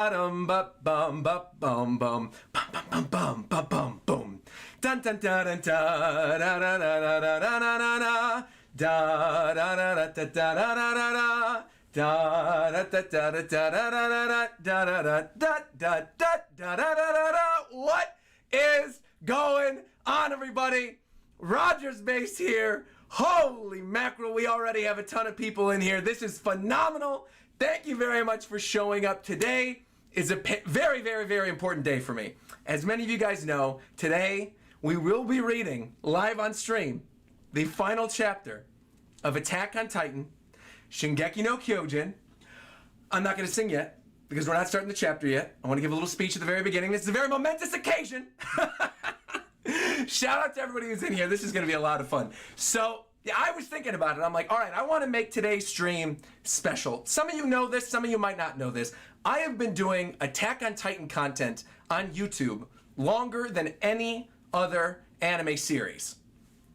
Bum bum bum bum bum bum bum bum bum bum boom. Dun dun dun dun da da da da da da da da da da da da da da da da da da da. What is going on, everybody? RogersBase here. Holy mackerel, we already have a ton of people in here. This is phenomenal. Thank you very much for showing up. Today is a very, very, very important day for me. As many of you guys know, today we will be reading live on stream the final chapter of Attack on Titan, Shingeki no Kyojin. I'm not going to sing yet because we're not starting the chapter yet. I want to give a little speech at the very beginning. This is a very momentous occasion. Shout out to everybody who's in here. This is going to be a lot of fun. So, yeah, I was thinking about it. I'm like, all right, I want to make today's stream special. Some of you know this, some of you might not know this. I have been doing Attack on Titan content on YouTube longer than any other anime series.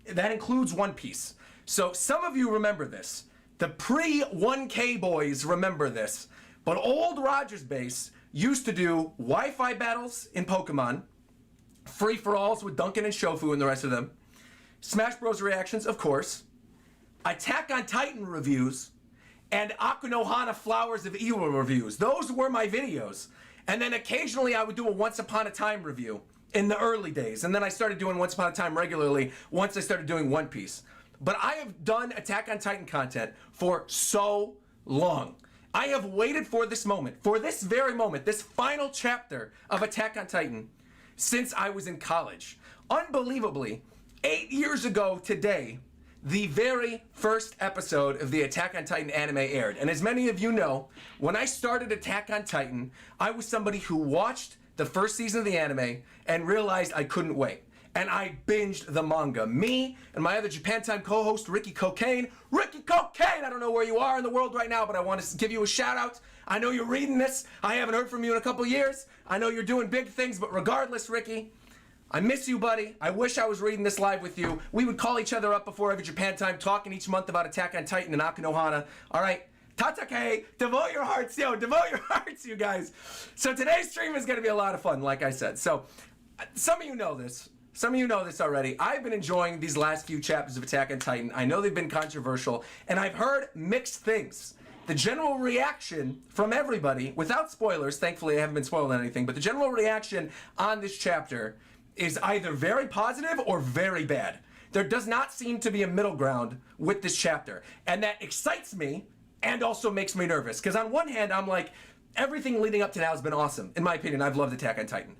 That includes One Piece. So some of you remember this. The pre-1K boys remember this. But old RogersBase used to do Wi-Fi battles in Pokemon, free-for-alls with Duncan and Shofu and the rest of them, Smash Bros. Reactions, of course, Attack on Titan reviews, and Akunohana Flowers of Evil reviews. Those were my videos. And then occasionally I would do a Once Upon a Time review in the early days. And then I started doing Once Upon a Time regularly once I started doing One Piece. But I have done Attack on Titan content for so long. I have waited for this moment, for this very moment, this final chapter of Attack on Titan, since I was in college. Unbelievably, 8 years ago today, the very first episode of the Attack on Titan anime aired. And as many of you know, when I started Attack on Titan, I was somebody who watched the first season of the anime and realized I couldn't wait. And I binged the manga. Me and my other Japan Time co-host, Ricky Cocaine. Ricky Cocaine! I don't know where you are in the world right now, but I want to give you a shout out. I know you're reading this. I haven't heard from you in a couple years. I know you're doing big things, but regardless, Ricky, I miss you, buddy. I wish I was reading this live with you. We would call each other up before every Japan Time, talking each month about Attack on Titan and Akunohana. All right, Tatake, devote your hearts, devote your hearts, you guys. So today's stream is going to be a lot of fun, like I said. So some of you know this. Some of you know this already. I've been enjoying these last few chapters of Attack on Titan. I know they've been controversial, and I've heard mixed things. The general reaction from everybody, without spoilers, thankfully I haven't been spoiling anything, but the general reaction on this chapter is either very positive or very bad. There does not seem to be a middle ground with this chapter. And that excites me and also makes me nervous. Because on one hand, I'm like, everything leading up to now has been awesome. In my opinion, I've loved Attack on Titan.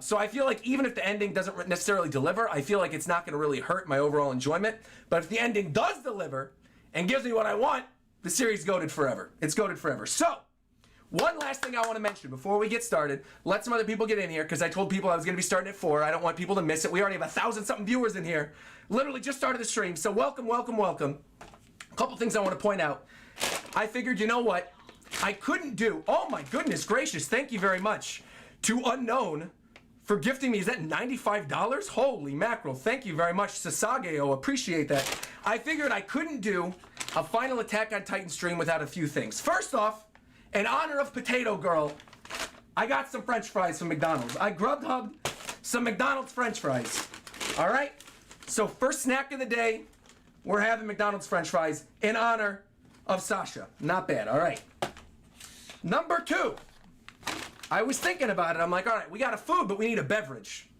So I feel like even if the ending doesn't necessarily deliver, I feel like it's not going to really hurt my overall enjoyment. But if the ending does deliver and gives me what I want, the series is goated forever. It's goated forever. So, one last thing I want to mention before we get started. Let some other people get in here because I told people I was going to be starting at 4. I don't want people to miss it. We already have 1,000-something viewers in here. Literally just started the stream. So welcome, welcome, welcome. A couple things I want to point out. I figured, you know what? I couldn't do... Oh my goodness gracious. Thank you very much to Unknown for gifting me. Is that $95? Holy mackerel. Thank you very much, Sasageo. Appreciate that. I figured I couldn't do a final Attack on Titan stream without a few things. First off, in honor of Potato Girl, I got some French fries from McDonald's. I Grubhubbed some McDonald's French fries. All right? So first snack of the day, we're having McDonald's French fries in honor of Sasha. Not bad. All right. Number 2, I was thinking about it. I'm like, all right, we got a food, but we need a beverage.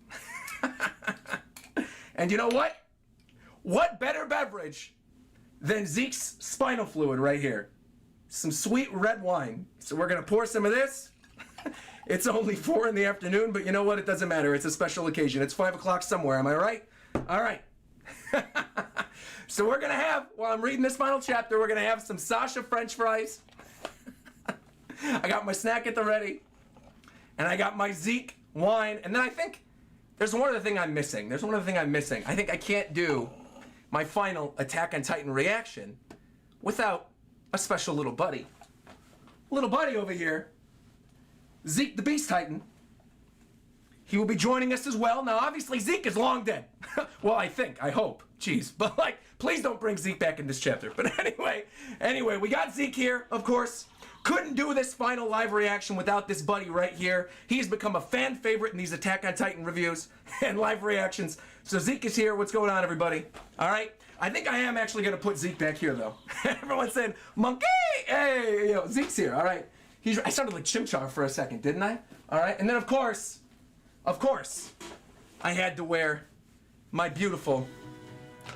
And you know what? What better beverage than Zeke's spinal fluid right here? Some sweet red wine. So we're going to pour some of this. It's only 4 in the afternoon, but you know what? It doesn't matter. It's a special occasion. It's 5 o'clock somewhere. Am I right? All right. So we're going to have, while I'm reading this final chapter, we're going to have some Sasha French fries. I got my snack at the ready. And I got my Zeke wine. And then I think there's one other thing I'm missing. I think I can't do my final Attack on Titan reaction without a special little buddy. Little buddy over here, Zeke the Beast Titan. He will be joining us as well. Now, obviously, Zeke is long dead. Well, I hope. Jeez. But, like, please don't bring Zeke back in this chapter. But anyway, we got Zeke here, of course. Couldn't do this final live reaction without this buddy right here. He's become a fan favorite in these Attack on Titan reviews and live reactions. So Zeke is here. What's going on, everybody? All right. I think I am actually going to put Zeke back here, though. Everyone's saying, monkey! Hey, Zeke's here. All right. I sounded like Chimchar for a second, didn't I? All right. And then, of course, I had to wear my beautiful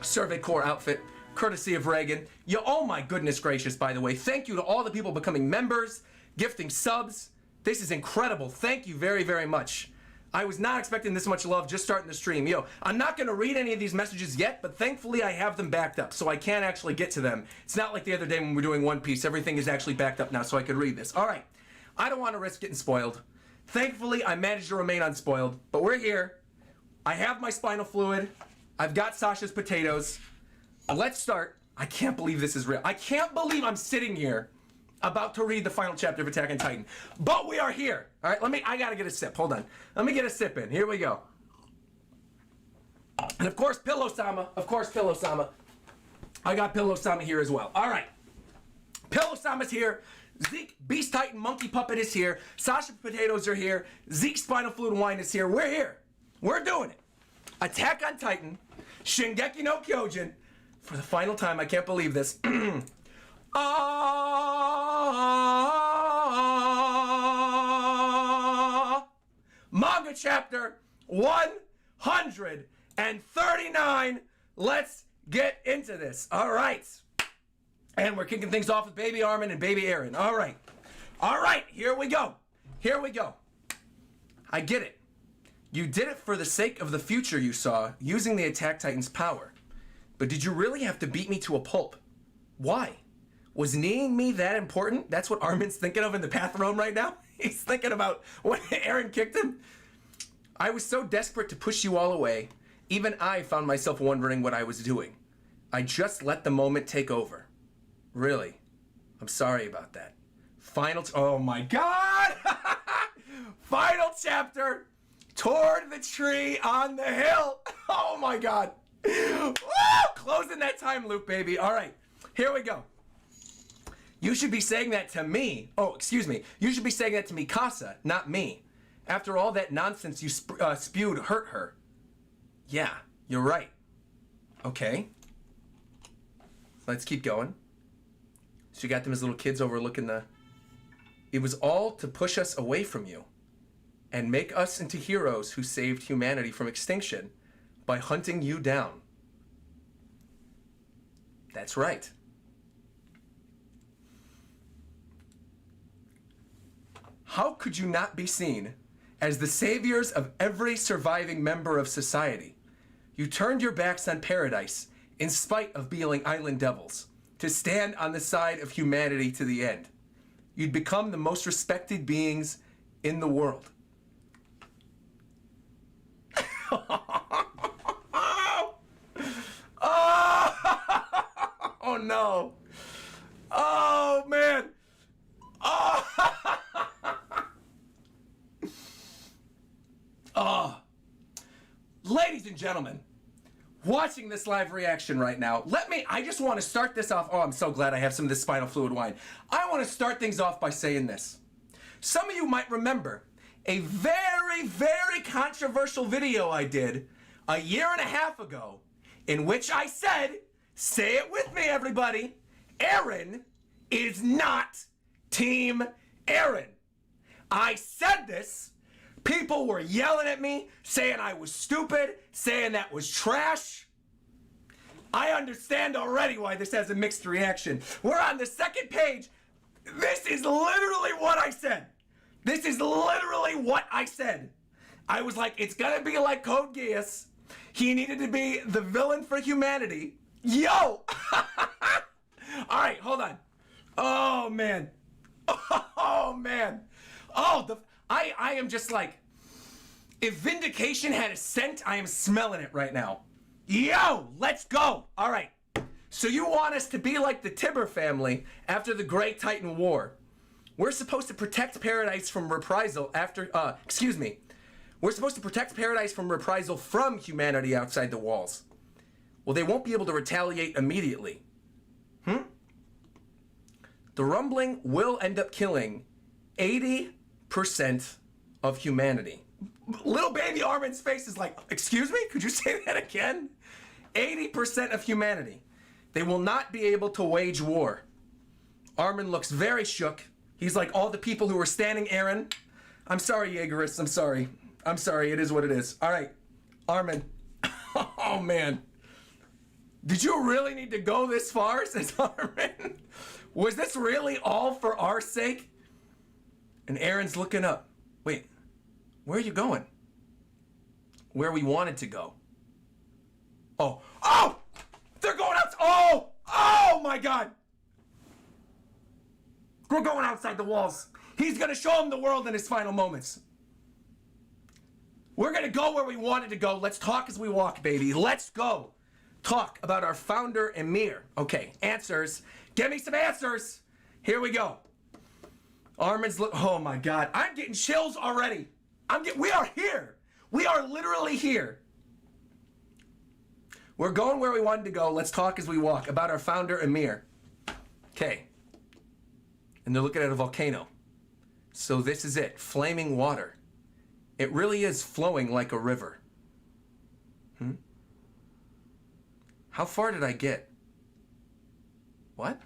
Survey Corps outfit, courtesy of Reagan. Oh my goodness gracious, by the way. Thank you to all the people becoming members, gifting subs. This is incredible. Thank you very, very much. I was not expecting this much love just starting the stream. I'm not going to read any of these messages yet, but thankfully I have them backed up, so I can actually get to them. It's not like the other day when we were doing One Piece. Everything is actually backed up now, so I could read this. All right. I don't want to risk getting spoiled. Thankfully, I managed to remain unspoiled, but we're here. I have my spinal fluid. I've got Sasha's potatoes. Let's start. I can't believe this is real. I can't believe I'm sitting here about to read the final chapter of Attack on Titan. But we are here. All right, I gotta get a sip. Hold on. Let me get a sip in. Here we go. And of course, Pillow-sama. I got Pillow-sama here as well. All right. Pillow-sama's here. Zeke, Beast Titan, Monkey Puppet is here. Sasha Potatoes are here. Zeke, Spinal Fluid Wine is here. We're here. We're doing it. Attack on Titan, Shingeki no Kyojin, for the final time. I can't believe this. Manga chapter 139. Let's get into this. All right. And we're kicking things off with Baby Armin and Baby Eren. All right. Here we go. I get it. You did it for the sake of the future you saw, using the Attack Titan's power. But did you really have to beat me to a pulp? Why? Was kneeing me that important? That's what Armin's thinking of in the bathroom right now? He's thinking about when Eren kicked him? I was so desperate to push you all away, even I found myself wondering what I was doing. I just let the moment take over. Really? I'm sorry about that. Oh my God! Final chapter! Toward the tree on the hill! Oh my God! Woo! Closing that time loop, baby. All right, here we go. You should be saying that to me. Oh, excuse me. You should be saying that to Mikasa, not me. After all that nonsense you spewed hurt her. Yeah, you're right. Okay. Let's keep going. So you got them as little kids overlooking the... It was all to push us away from you and make us into heroes who saved humanity from extinction by hunting you down. That's right. How could you not be seen as the saviors of every surviving member of society? You turned your backs on paradise in spite of being island devils to stand on the side of humanity to the end. You'd become the most respected beings in the world. Oh no. Oh man. Oh. Ladies and gentlemen, watching this live reaction right now, I just want to start this off. Oh, I'm so glad I have some of this spinal fluid wine. I want to start things off by saying this. Some of you might remember a very, very controversial video I did a year and a half ago in which I said, say it with me, everybody, Eren is not Team Eren. I said this. People were yelling at me, saying I was stupid, saying that was trash. I understand already why this has a mixed reaction. We're on the second page. This is literally what I said. This is literally what I said. I was like, it's gonna be like Code Geass. He needed to be the villain for humanity. Yo! All right, hold on. Oh, man. Oh, man. I am just like, if Vindication had a scent, I am smelling it right now. Yo, let's go. All right. So you want us to be like the Tibber family after the Great Titan War. We're supposed to protect Paradise from reprisal after, We're supposed to protect paradise from reprisal from humanity outside the walls. Well, they won't be able to retaliate immediately. The rumbling will end up killing 80% of humanity. Little baby Armin's face is like, excuse me? Could you say that again? 80% of humanity. They will not be able to wage war. Armin looks very shook. He's like all the people who were standing Aaron. I'm sorry, Jaegerists. I'm sorry. I'm sorry. It is what it is. All right. Armin. Oh, man. Did you really need to go this far, says Armin? Was this really all for our sake? And Aaron's looking up. Wait, where are you going? Where we wanted to go. Oh, they're going out. Oh my God. We're going outside the walls. He's going to show them the world in his final moments. We're going to go where we wanted to go. Let's talk as we walk, baby. Let's go. Talk about our founder, Emir. Okay, answers. Give me some answers. Here we go. Armin's oh my God. I'm getting chills already. We are here. We are literally here. We're going where we wanted to go. Let's talk as we walk about our founder, Emir. Okay. And they're looking at a volcano. So this is it. Flaming water. It really is flowing like a river. How far did I get? What?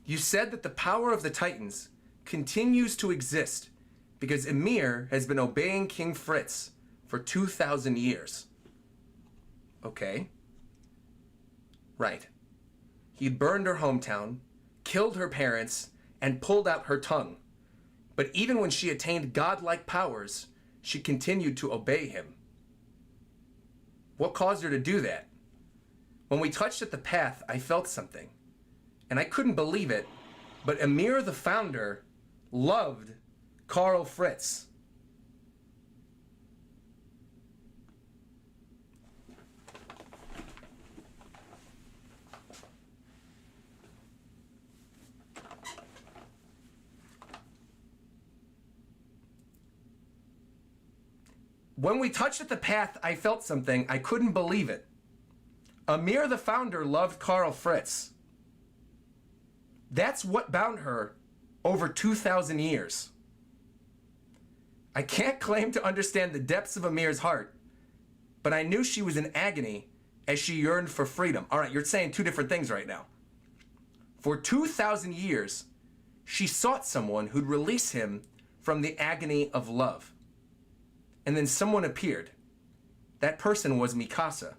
You said that the power of the Titans continues to exist because Emir has been obeying King Fritz for 2,000 years. Okay. Right. He burned her hometown, killed her parents, and pulled out her tongue. But even when she attained godlike powers, she continued to obey him. What caused her to do that? When we touched at the path, I felt something. And I couldn't believe it, but Emir the founder loved Karl Fritz. When we touched at the path, I felt something. I couldn't believe it. Emir the founder loved Karl Fritz. That's what bound her over 2,000 years. I can't claim to understand the depths of Emir's heart, but I knew she was in agony as she yearned for freedom. All right, you're saying two different things right now. For 2,000 years, she sought someone who'd release him from the agony of love. And then someone appeared. That person was Mikasa.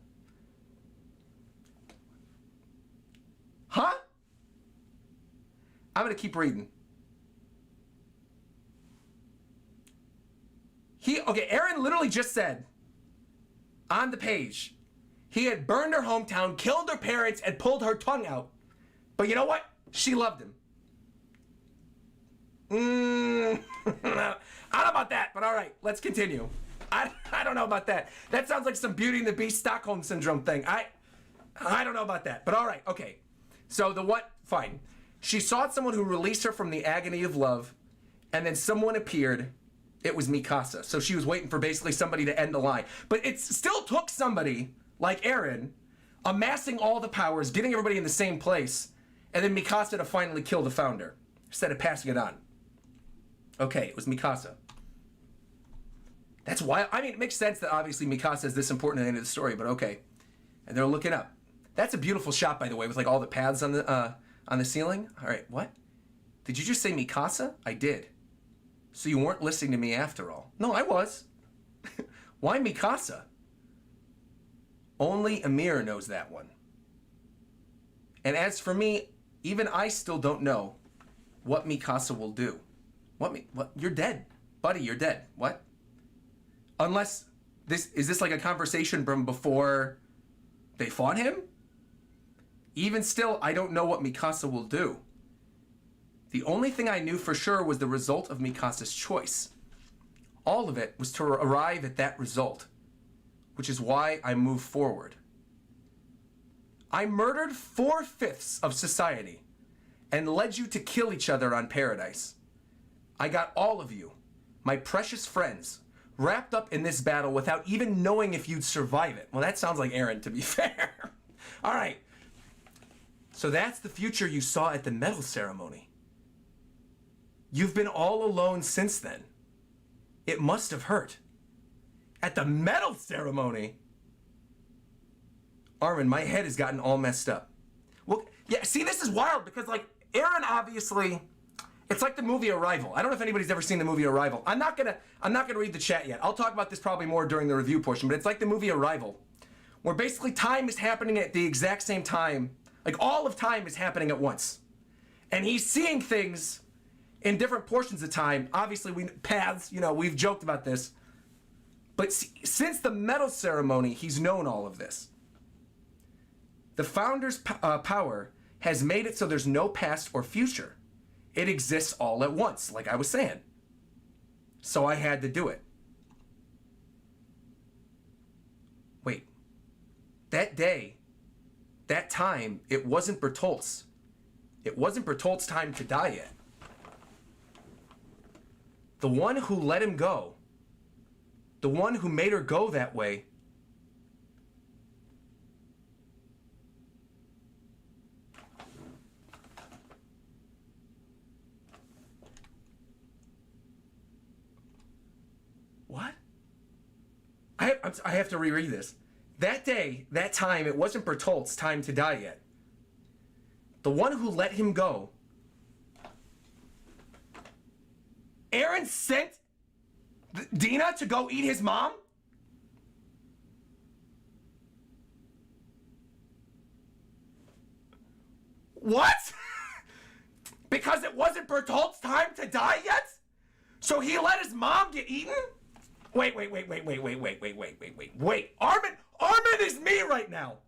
Huh? I'm going to keep reading. Aaron literally just said on the page, he had burned her hometown, killed her parents, and pulled her tongue out. But you know what? She loved him. I don't know about that, but all right, let's continue. I don't know about that. That sounds like some Beauty and the Beast Stockholm Syndrome thing. I don't know about that, but all right, okay. So the what? Fine. She sought someone who released her from the agony of love, and then someone appeared. It was Mikasa. So she was waiting for basically somebody to end the line. But it still took somebody like Aaron amassing all the powers, getting everybody in the same place, and then Mikasa to finally kill the founder instead of passing it on. Okay, it was Mikasa. That's why, I mean, it makes sense that obviously Mikasa is this important at the end of the story, but okay. And they're looking up. That's a beautiful shot, by the way, with like all the paths on the ceiling. All right, what? Did you just say Mikasa? I did. So you weren't listening to me after all. No, I was. Why Mikasa? Only Emir knows that one. And as for me, even I still don't know what Mikasa will do. What? You're dead. Buddy, you're dead. What? Unless, is this like a conversation from before they fought him? Even still, I don't know what Mikasa will do. The only thing I knew for sure was the result of Mikasa's choice. All of it was to arrive at that result, which is why I moved forward. I murdered 4/5 of society and led you to kill each other on Paradise. I got all of you, my precious friends, wrapped up in this battle without even knowing if you'd survive it. Well, that sounds like Eren, to be fair. All right. So that's the future you saw at the medal ceremony. You've been all alone since then. It must have hurt. At the medal ceremony? Armin, my head has gotten all messed up. Well, yeah, see, this is wild because, like, Eren obviously, it's like the movie Arrival. I don't know if anybody's ever seen the movie Arrival. I'm not gonna read the chat yet. I'll talk about this probably more during the review portion, but it's like the movie Arrival, where basically time is happening at the exact same time. Like, all of time is happening at once. And he's seeing things in different portions of time. Obviously, paths, you know, we've joked about this. But since the medal ceremony, he's known all of this. The Founder's power has made it so there's no past or future. It exists all at once, like I was saying. So I had to do it. Wait. That day, that time, it wasn't Bertolt's. It wasn't Bertolt's time to die yet. The one who let him go, the one who made her go that way, what? I have to reread this. That day, that time, it wasn't Bertolt's time to die yet. The one who let him go. Eren sent Dina to go eat his mom? What? Because it wasn't Bertolt's time to die yet? So he let his mom get eaten? Wait. Armin is me right now.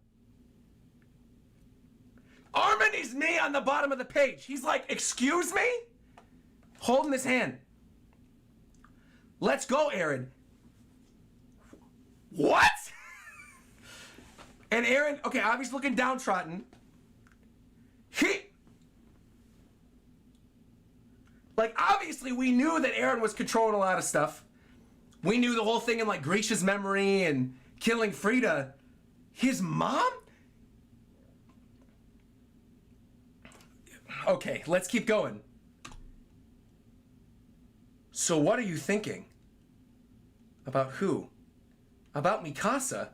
Armin is me on the bottom of the page. He's like, excuse me? Holding his hand. Let's go, Eren. What? And Eren, okay, obviously looking downtrodden. Like, obviously we knew that Eren was controlling a lot of stuff. We knew the whole thing in, like, Grisha's memory and killing Frida. His mom? Okay, let's keep going. So what are you thinking? About who? About Mikasa?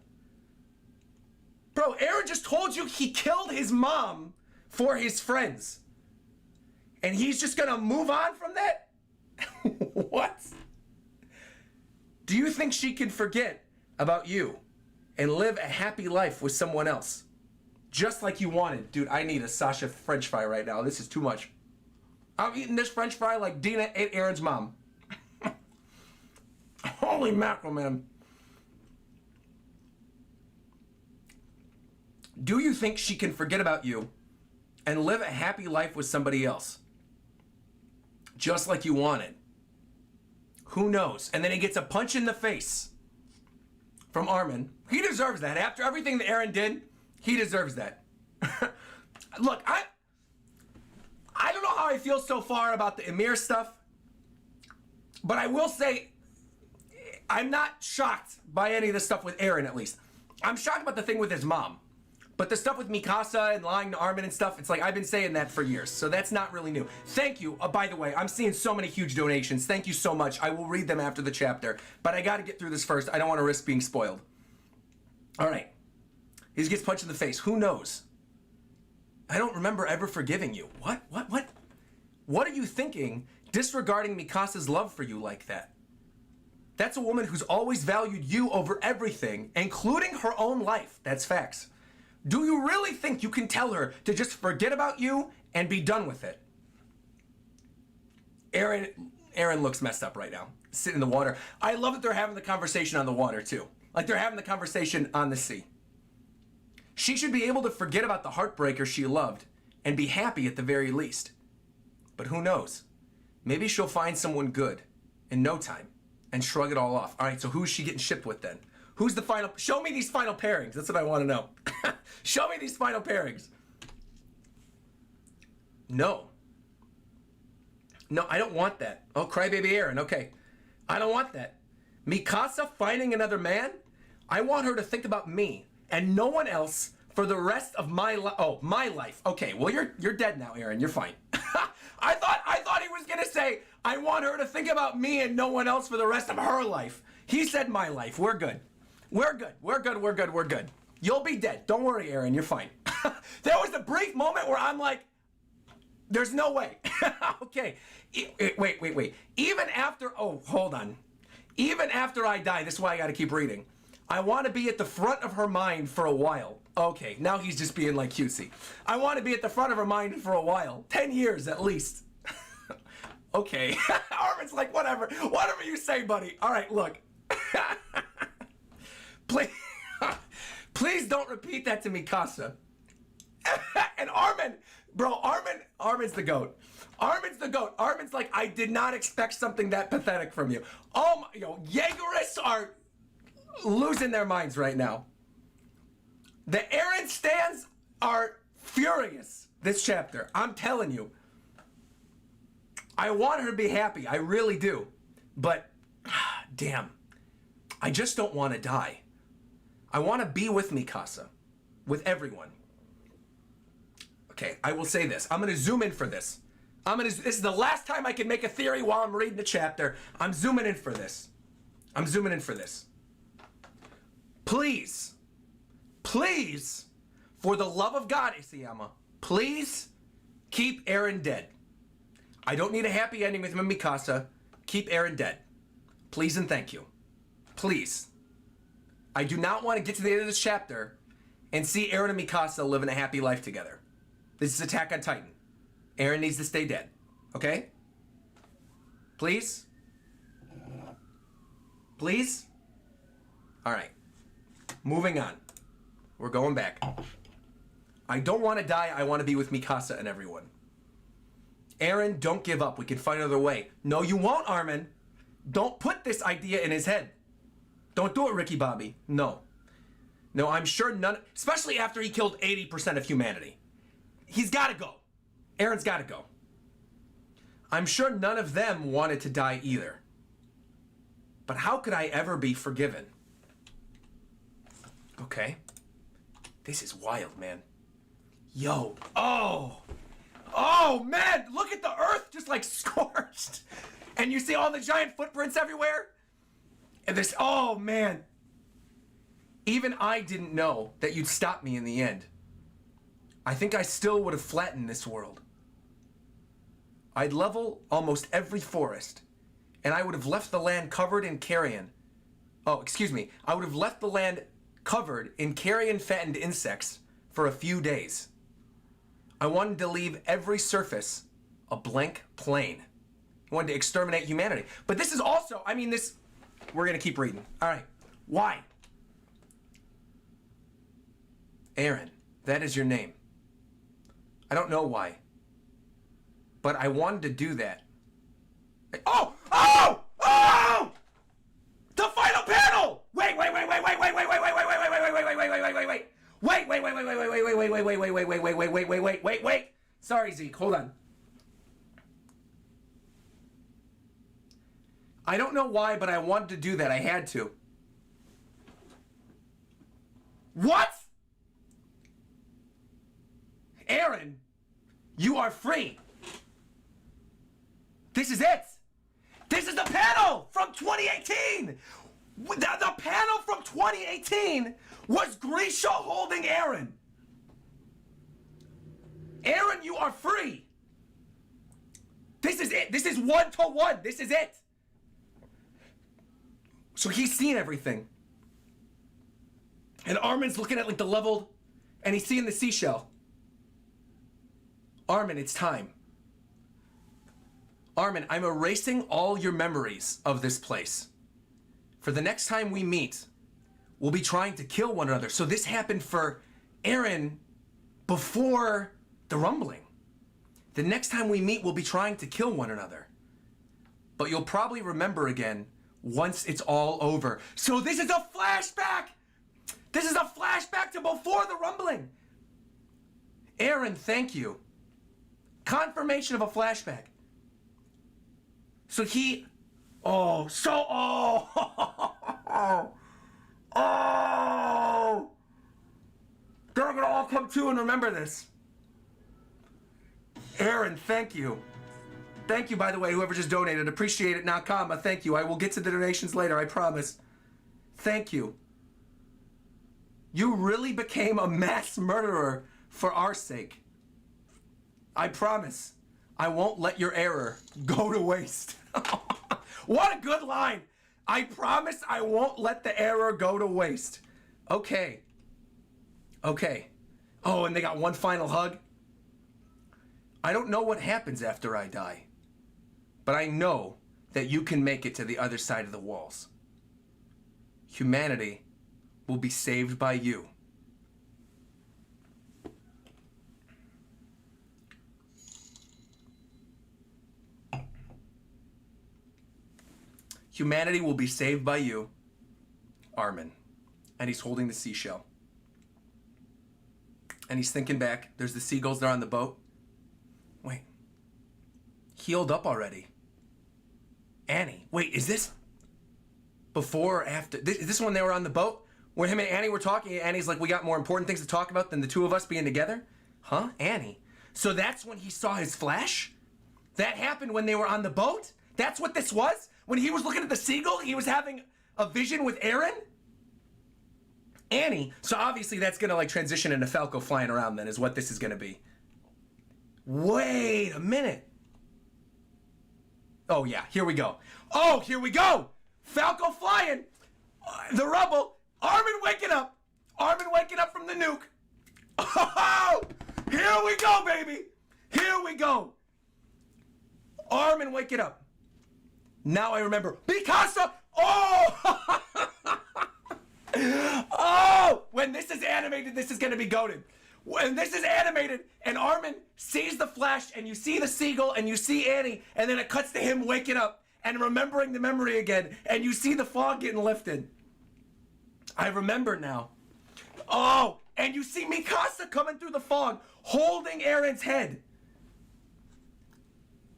Bro, Eren just told you he killed his mom for his friends. And he's just gonna move on from that? What? Do you think she can forget about you and live a happy life with someone else? Just like you wanted. Dude, I need a Sasha French fry right now. This is too much. I'm eating this French fry like Dina ate Eren's mom. Holy mackerel, man. Do you think she can forget about you and live a happy life with somebody else? Just like you wanted. Who knows? And then he gets a punch in the face from Armin. He deserves that. After everything that Eren did, he deserves that. Look, I don't know how I feel so far about the Ymir stuff, but I will say I'm not shocked by any of the stuff with Eren, at least. I'm shocked about the thing with his mom. But the stuff with Mikasa and lying to Armin and stuff, it's like I've been saying that for years. So that's not really new. Thank you. By the way, I'm seeing so many huge donations. Thank you so much. I will read them after the chapter. But I got to get through this first. I don't want to risk being spoiled. All right. He gets punched in the face. Who knows? I don't remember ever forgiving you. What? What are you thinking disregarding Mikasa's love for you like that? That's a woman who's always valued you over everything, including her own life. That's facts. Do you really think you can tell her to just forget about you and be done with it? Eren looks messed up right now, sitting in the water. I love that they're having the conversation on the water too. Like they're having the conversation on the sea. She should be able to forget about the heartbreaker she loved and be happy at the very least. But who knows? Maybe she'll find someone good in no time and shrug it all off. All right, so who's she getting shipped with then? Who's the final? Show me these final pairings. That's what I want to know. Show me these final pairings. No. No, I don't want that. Oh, crybaby Eren. Okay. I don't want that. Mikasa finding another man? I want her to think about me and no one else for the rest of my life. Oh, my life. Okay, well you're dead now, Eren. You're fine. I thought he was gonna say, I want her to think about me and no one else for the rest of her life. He said my life. We're good. We're good. We're good. We're good. We're good. You'll be dead. Don't worry, Eren. You're fine. There was a brief moment where I'm like, there's no way. Okay. Wait. Even after, oh, hold on. Even after I die, this is why I gotta keep reading. I want to be at the front of her mind for a while. Okay, now he's just being like cutesy. I want to be at the front of her mind for a while. 10 years at least. Okay. Armin's like, whatever you say, buddy. All right, look. Please don't repeat that to Mikasa. And Armin, bro, Armin's the GOAT. Armin's the GOAT. Armin's like, I did not expect something that pathetic from you. Oh my, Jaegerists are losing their minds right now. The Eren stans are furious this chapter. I'm telling you. I want her to be happy. I really do. But, damn. I just don't want to die. I want to be with Mikasa. With everyone. Okay, I will say this. I'm going to zoom in for this. This is the last time I can make a theory while I'm reading the chapter. I'm zooming in for this. Please, for the love of God, Isayama, please keep Eren dead. I don't need a happy ending with him and Mikasa. Keep Eren dead. Please and thank you. Please. I do not want to get to the end of this chapter and see Eren and Mikasa living a happy life together. This is Attack on Titan. Eren needs to stay dead. Okay? Please? Please? Alright. Moving on. We're going back. I don't want to die. I want to be with Mikasa and everyone. Eren, don't give up. We can find another way. No, you won't, Armin. Don't put this idea in his head. Don't do it, Ricky Bobby. No. No, I'm sure none... Especially after he killed 80% of humanity. He's got to go. Eren's got to go. I'm sure none of them wanted to die either. But how could I ever be forgiven? Okay. This is wild, man. Yo. Oh, man. Look at the earth just like scorched. And you see all the giant footprints everywhere? And this, oh, man. Even I didn't know that you'd stop me in the end. I think I still would have flattened this world. I'd level almost every forest, and I would have left the land covered in carrion. Oh, excuse me. I would have left the land covered in carrion-fattened insects for a few days. I wanted to leave every surface a blank plain. I wanted to exterminate humanity. But this is also, I mean, this... We're going to keep reading. All right. Why? Eren, that is your name. I don't know why. But I wanted to do that. Oh! The final panel! Wait! Sorry, Zeke, hold on. I don't know why, but I wanted to do that. I had to. What? Eren, you are free. This is it. This is the panel from 2018. The panel from 2018 was Grisha holding Eren. Eren, you are free. This is it. This is 1-to-1. This is it. So he's seen everything. And Armin's looking at like the leveled, and he's seeing the seashell. Armin, it's time. Armin, I'm erasing all your memories of this place. For the next time we meet, we'll be trying to kill one another. So this happened for Eren before the rumbling. The next time we meet, we'll be trying to kill one another. But you'll probably remember again once it's all over. So this is a flashback! This is a flashback to before the rumbling! Eren, thank you. Confirmation of a flashback. So he... Oh, Oh! They're gonna all come to and remember this. Aaron, thank you. Thank you, by the way, whoever just donated. Appreciate it, Nakama. Thank you. I will get to the donations later, I promise. Thank you. You really became a mass murderer for our sake. I promise. I won't let your error go to waste. What a good line. I promise I won't let the error go to waste. Okay. Okay. Oh, and they got one final hug. I don't know what happens after I die, but I know that you can make it to the other side of the walls. Humanity will be saved by you. Humanity will be saved by you, Armin. And he's holding the seashell. And he's thinking back. There's the seagulls there on the boat. Wait. Healed up already. Annie. Wait, is this before or after? Is this when they were on the boat? Where him and Annie were talking, and Annie's like, we got more important things to talk about than the two of us being together? Huh? Annie. So that's when he saw his flash? That happened when they were on the boat? That's what this was? When he was looking at the seagull, he was having a vision with Aaron? Annie. So obviously that's gonna like transition into Falco flying around then, is what this is gonna be. Wait a minute. Oh yeah, here we go. Oh, here we go! Falco flying! The rubble! Armin waking up! Armin waking up from the nuke! Oh! Here we go, baby! Here we go! Armin waking up. Now I remember. Mikasa! Oh! Oh! When this is animated, this is gonna be goated. When this is animated and Armin sees the flash and you see the seagull and you see Annie and then it cuts to him waking up and remembering the memory again and you see the fog getting lifted. I remember now. Oh! And you see Mikasa coming through the fog holding Aaron's head.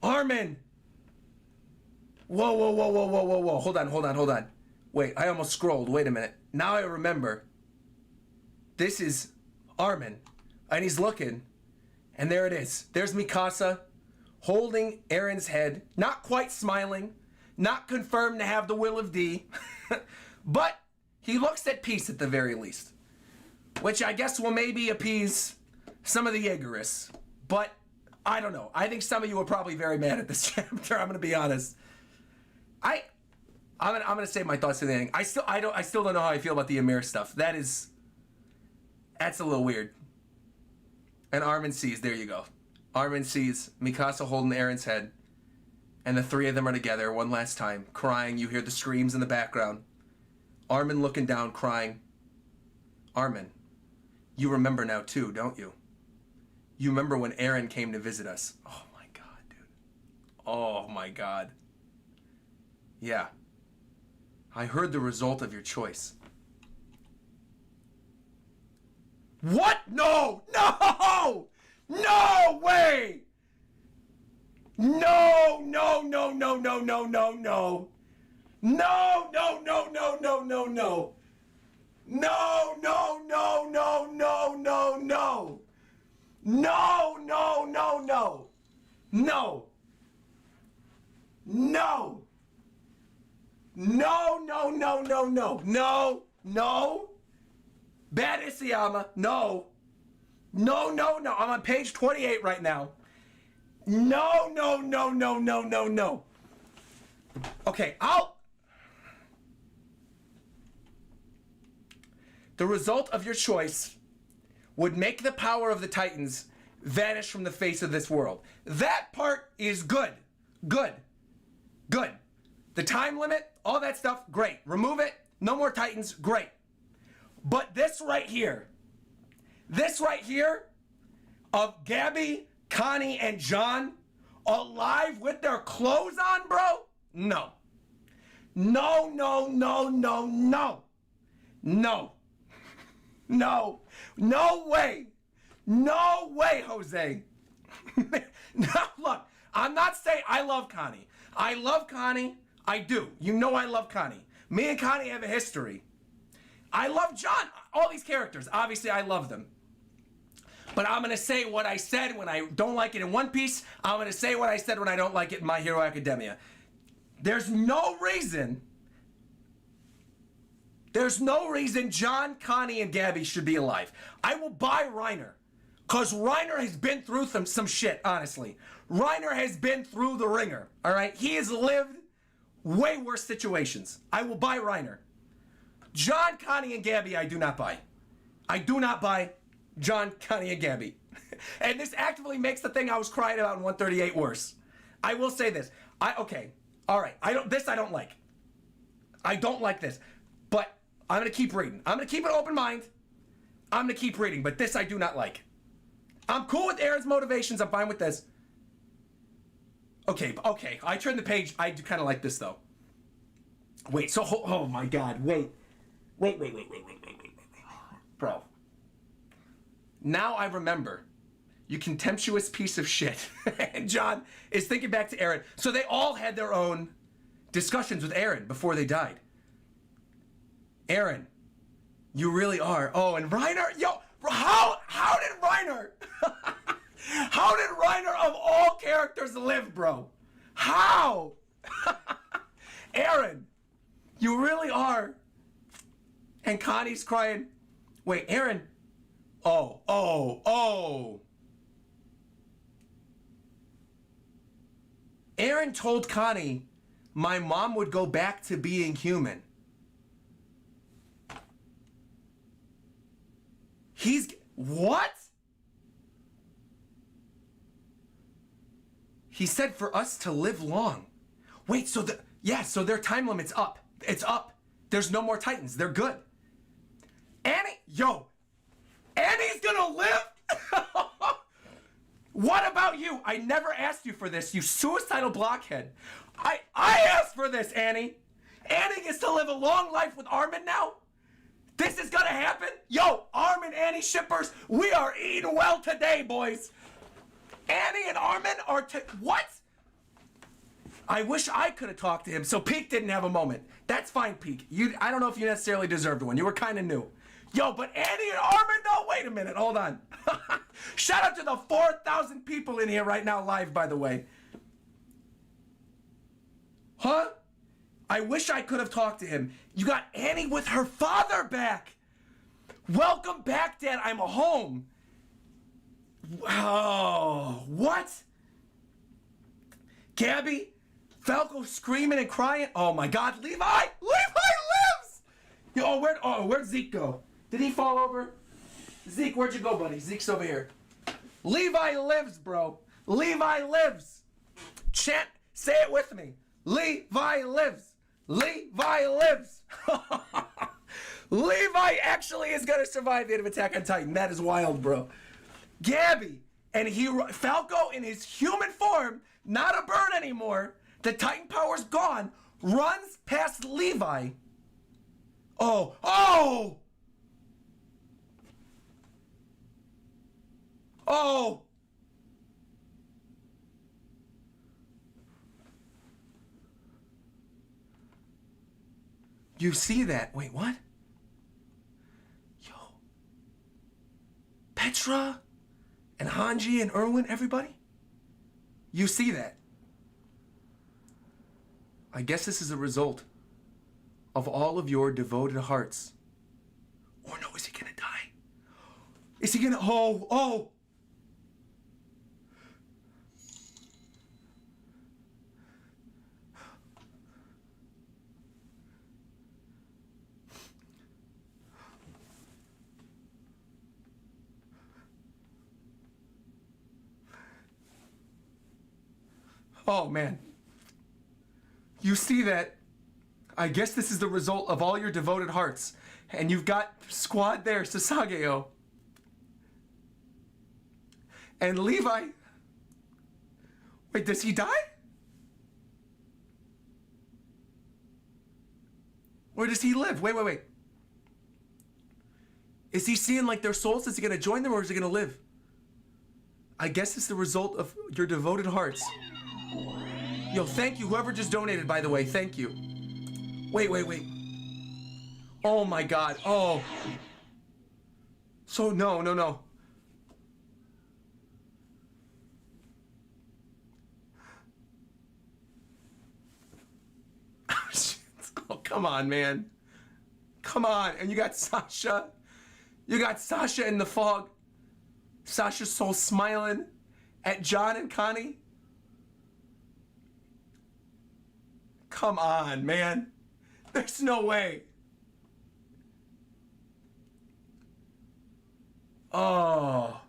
Armin! Whoa, whoa, whoa, whoa, whoa, whoa, whoa. Hold on, hold on, hold on. Wait, I almost scrolled. Wait a minute. Now I remember. This is Armin. And he's looking. And there it is. There's Mikasa holding Aaron's head. Not quite smiling. Not confirmed to have the will of D. But he looks at peace at the very least. Which I guess will maybe appease some of the Jaegerists. But I don't know. I think some of you are probably very mad at this chapter. I'm going to be honest. I'm gonna save my thoughts to the ending. I still don't know how I feel about the Ymir stuff. That's a little weird. And Armin sees, there you go. Armin sees Mikasa holding Aaron's head, and the three of them are together one last time, crying. You hear the screams in the background. Armin looking down, crying. Armin, you remember now too, don't you? You remember when Aaron came to visit us. Oh my god, dude. Oh my god. Yeah. I heard the result of your choice. What? No! No! No way! No, no, no, no, no, no, no, no. No, no, no, no, no, no, no. No, no, no, no, no, no, no. No, no, no, no. No. No. No, no, no, no, no. No, no. Bad Isayama. No. No, no, no. I'm on page 28 right now. No, no, no, no, no, no, no. Okay, The result of your choice would make the power of the Titans vanish from the face of this world. That part is good. Good. Good. The time limit, all that stuff, great. Remove it, no more Titans, great. But this right here of Gabby, Connie, and John alive with their clothes on, bro? No. No, no, no, no, no. No. No. No way. No way, Jose. No, look, I'm not saying I love Connie. I love Connie. I do. You know I love Connie. Me and Connie have a history. I love John. All these characters, obviously I love them. But I'm going to say what I said when I don't like it in One Piece. I'm going to say what I said when I don't like it in My Hero Academia. There's no reason John, Connie, and Gabby should be alive. I will buy Reiner. Because Reiner has been through some shit, honestly. Reiner has been through the ringer, all right? He has lived way worse situations. I will buy Reiner. John, Connie, and Gabby, I do not buy. I do not buy John, Connie, and Gabby. And this actively makes the thing I was crying about in 138 worse. I will say this. Okay, all right. I don't like. I don't like this. But I'm going to keep reading. I'm going to keep an open mind. I'm going to keep reading. But this I do not like. I'm cool with Aaron's motivations. I'm fine with this. Okay. I turned the page. I do kind of like this, though. Wait, so, oh my God. Wait. Bro. Now I remember. You contemptuous piece of shit. And John is thinking back to Aaron. So they all had their own discussions with Aaron before they died. Aaron, you really are. Oh, and Reiner, yo, how did Reiner, how did Reiner of all characters live, bro? How? Aaron, you really are. And Connie's crying. Wait, Aaron. Oh. Aaron told Connie, my mom would go back to being human. What? He said for us to live long. Wait, so their time limit's up. It's up. There's no more Titans. They're good. Annie's gonna live? What about you? I never asked you for this, you suicidal blockhead. I asked for this, Annie. Annie gets to live a long life with Armin now? This is gonna happen? Yo, Armin, Annie shippers, we are eating well today, boys. Annie and Armin are what? I wish I could have talked to him, so Peak didn't have a moment. That's fine, Peak. I don't know if you necessarily deserved one. You were kind of new. Yo, but Annie and Armin, no, wait a minute, hold on. Shout out to the 4,000 people in here right now live, by the way. Huh? I wish I could have talked to him. You got Annie with her father back. Welcome back, Dad. I'm home. Oh, what? Gabby? Falco screaming and crying? Oh my God, Levi! Levi lives! Yo, where'd Zeke go? Did he fall over? Zeke, where'd you go, buddy? Zeke's over here. Levi lives, bro. Levi lives. Chant, say it with me. Levi lives. Levi lives. Levi actually is gonna survive the end of Attack on Titan. That is wild, bro. Gabby and Falco in his human form, not a bird anymore. The Titan power's gone. Runs past Levi. Oh! You see that? Wait, what? Yo. Petra and Hanji and Erwin, everybody? You see that? I guess this is a result of all of your devoted hearts. Or no, is he gonna die? Is he gonna, oh! Oh, man. You see that? I guess this is the result of all your devoted hearts. And you've got Squad there, Sasageo. And Levi. Wait, does he die? Or does he live? Wait. Is he seeing like their souls? Is he gonna join them or is he gonna live? I guess it's the result of your devoted hearts. Yo, thank you. Whoever just donated, by the way, thank you. Wait. Oh my God. Oh. So no, no, no. Oh, come on, man. Come on. And you got Sasha. You got Sasha in the fog. Sasha's so smiling at John and Connie. Come on, man. There's no way. Oh.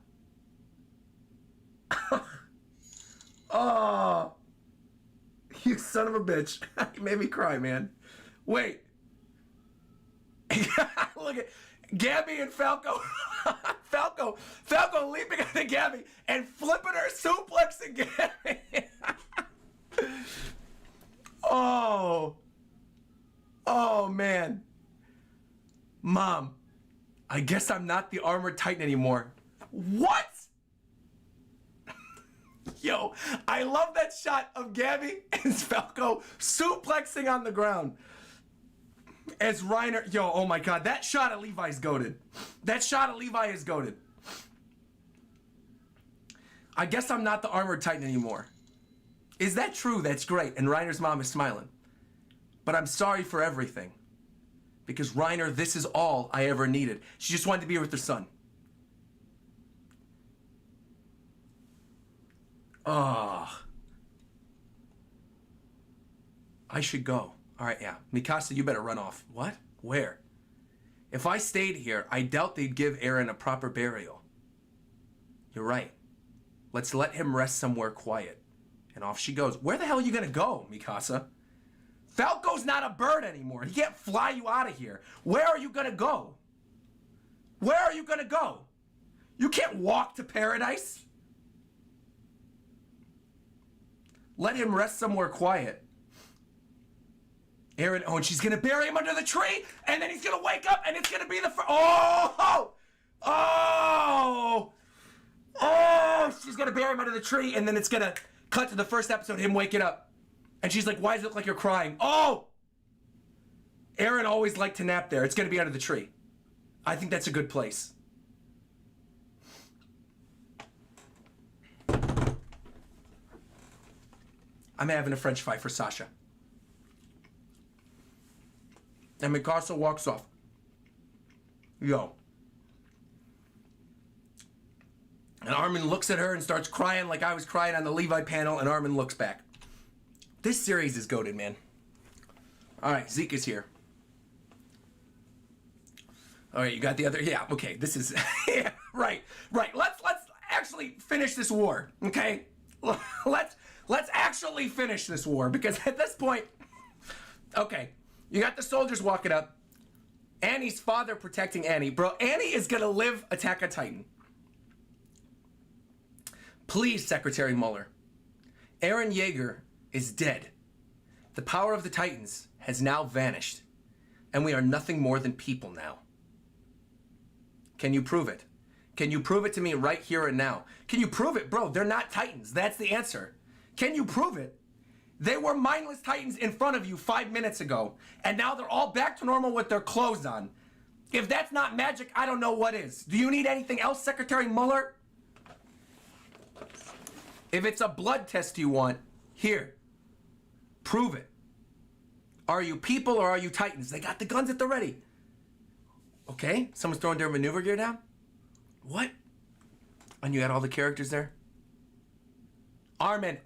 Oh. You son of a bitch. You made me cry, man. Wait. Look at Gabby and Falco. Falco leaping at Gabby and flipping her, suplexing Gabby. Oh. Oh, man. Mom, I guess I'm not the armored titan anymore. What? Yo, I love that shot of Gabby and Falco suplexing on the ground. As Reiner, yo, oh my God, that shot of Levi's goated. That shot of Levi is goated. I guess I'm not the armored titan anymore. Is that true? That's great. And Reiner's mom is smiling. But I'm sorry for everything. Because Reiner, this is all I ever needed. She just wanted to be with her son. Ah. I should go. All right, yeah. Mikasa, you better run off. What? Where? If I stayed here, I doubt they'd give Eren a proper burial. You're right. Let's let him rest somewhere quiet. And off she goes. Where the hell are you gonna go, Mikasa? Falco's not a bird anymore. He can't fly you out of here. Where are you gonna go? Where are you gonna go? You can't walk to paradise. Let him rest somewhere quiet. Eren, oh, and she's gonna bury him under the tree, and then he's gonna wake up, and it's gonna be the she's gonna bury him under the tree, and then it's gonna cut to the first episode, him waking up. And she's like, why does it look like you're crying? Oh! Eren always liked to nap there. It's gonna be under the tree. I think that's a good place. I'm having a French fry for Sasha. And Mikasa walks off. Yo. And Armin looks at her and starts crying like I was crying on the Levi panel, and Armin looks back. This series is goated, man. All right, Zeke is here. All right, you got the other, yeah, okay, this is, yeah, right. Let's actually finish this war, okay? Let's actually finish this war, because at this point, okay, you got the soldiers walking up, Annie's father protecting Annie. Bro, Annie is gonna live Attack on Titan. Please, Secretary Mueller. Eren Yeager is dead. The power of the Titans has now vanished, and we are nothing more than people now. Can you prove it? Can you prove it to me right here and now? Can you prove it? Bro, they're not Titans. That's the answer. Can you prove it? They were mindless Titans in front of you 5 minutes ago, and now they're all back to normal with their clothes on. If that's not magic, I don't know what is. Do you need anything else, Secretary Mueller? If it's a blood test you want, here. Prove it. Are you people or are you Titans? They got the guns at the ready. Okay, someone's throwing their maneuver gear down? What? And you got all the characters there? Armin!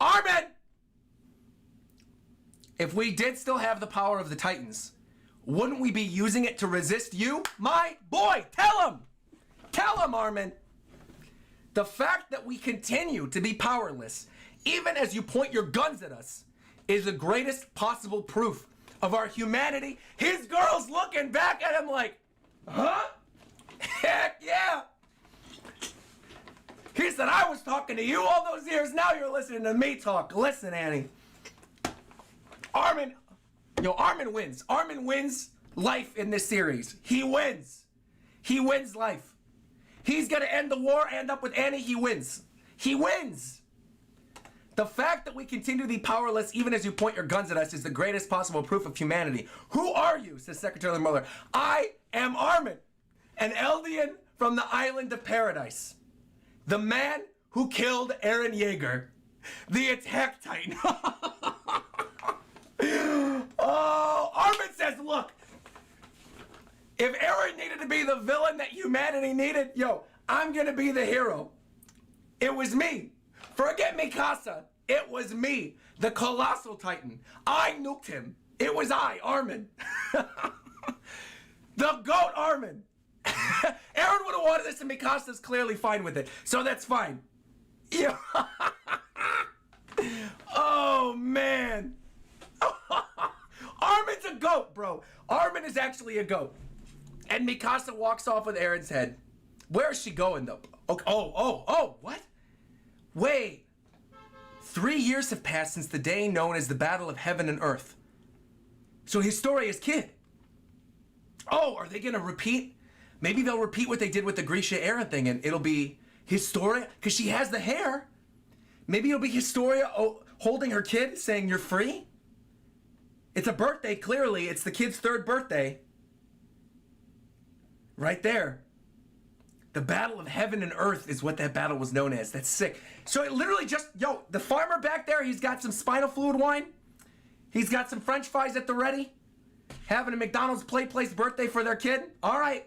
If we did still have the power of the Titans, wouldn't we be using it to resist you? My boy, tell him! Tell him, Armin! The fact that we continue to be powerless, even as you point your guns at us, is the greatest possible proof of our humanity. His girl's looking back at him like, huh? Heck yeah! He said, I was talking to you all those years, now you're listening to me talk. Listen, Annie. Armin wins. Armin wins life in this series. He wins. He wins life. He's gonna end the war, end up with Annie, he wins. He wins. The fact that we continue to be powerless even as you point your guns at us is the greatest possible proof of humanity. Who are you? Says Secretary Mueller. I am Armin, an Eldian from the island of paradise. The man who killed Eren Yeager, the attack titan. Oh, Armin says, look, if Eren needed to be the villain that humanity needed, yo, I'm gonna be the hero. It was me. Forget Mikasa. It was me, the colossal titan. I nuked him. It was I, Armin. The goat Armin. Eren would have wanted this and Mikasa's clearly fine with it. So that's fine. Yeah. Oh, man. Armin's a goat, bro. Armin is actually a goat. And Mikasa walks off with Eren's head. Where is she going, though? Okay. Oh, what? Wait. 3 years have passed since the day known as the Battle of Heaven and Earth. So Historia's kid. Oh, are they gonna repeat? Maybe they'll repeat what they did with the Grisha Eren thing and it'll be Historia, because she has the hair. Maybe it'll be Historia holding her kid saying, you're free? It's a birthday, clearly. It's the kid's 3rd birthday. Right there. The Battle of Heaven and Earth is what that battle was known as. That's sick. So it literally just, yo, the farmer back there, he's got some spinal fluid wine. He's got some French fries at the ready. Having a McDonald's place birthday for their kid. All right.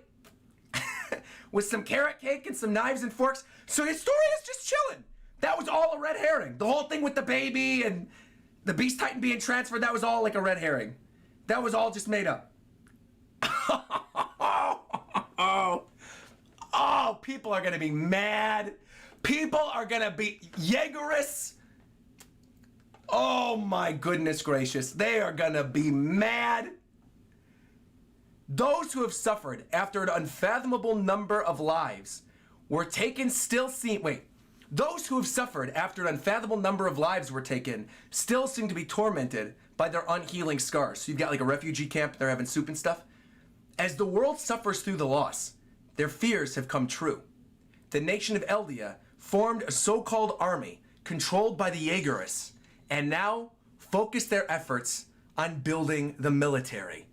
With some carrot cake and some knives and forks. So Historia's just chilling. That was all a red herring. The whole thing with the baby and the Beast Titan being transferred, that was all like a red herring. That was all just made up. Oh, people are gonna be mad. People are gonna be Jaegerists. Oh my goodness gracious. They are gonna be mad. Those who have suffered after an unfathomable number of lives were taken still seem, those who have suffered after an unfathomable number of lives were taken still seem to be tormented by their unhealing scars. So you've got like a refugee camp, they're having soup and stuff. As the world suffers through the loss, their fears have come true. The nation of Eldia formed a so-called army controlled by the Jaegerists and now focus their efforts on building the military.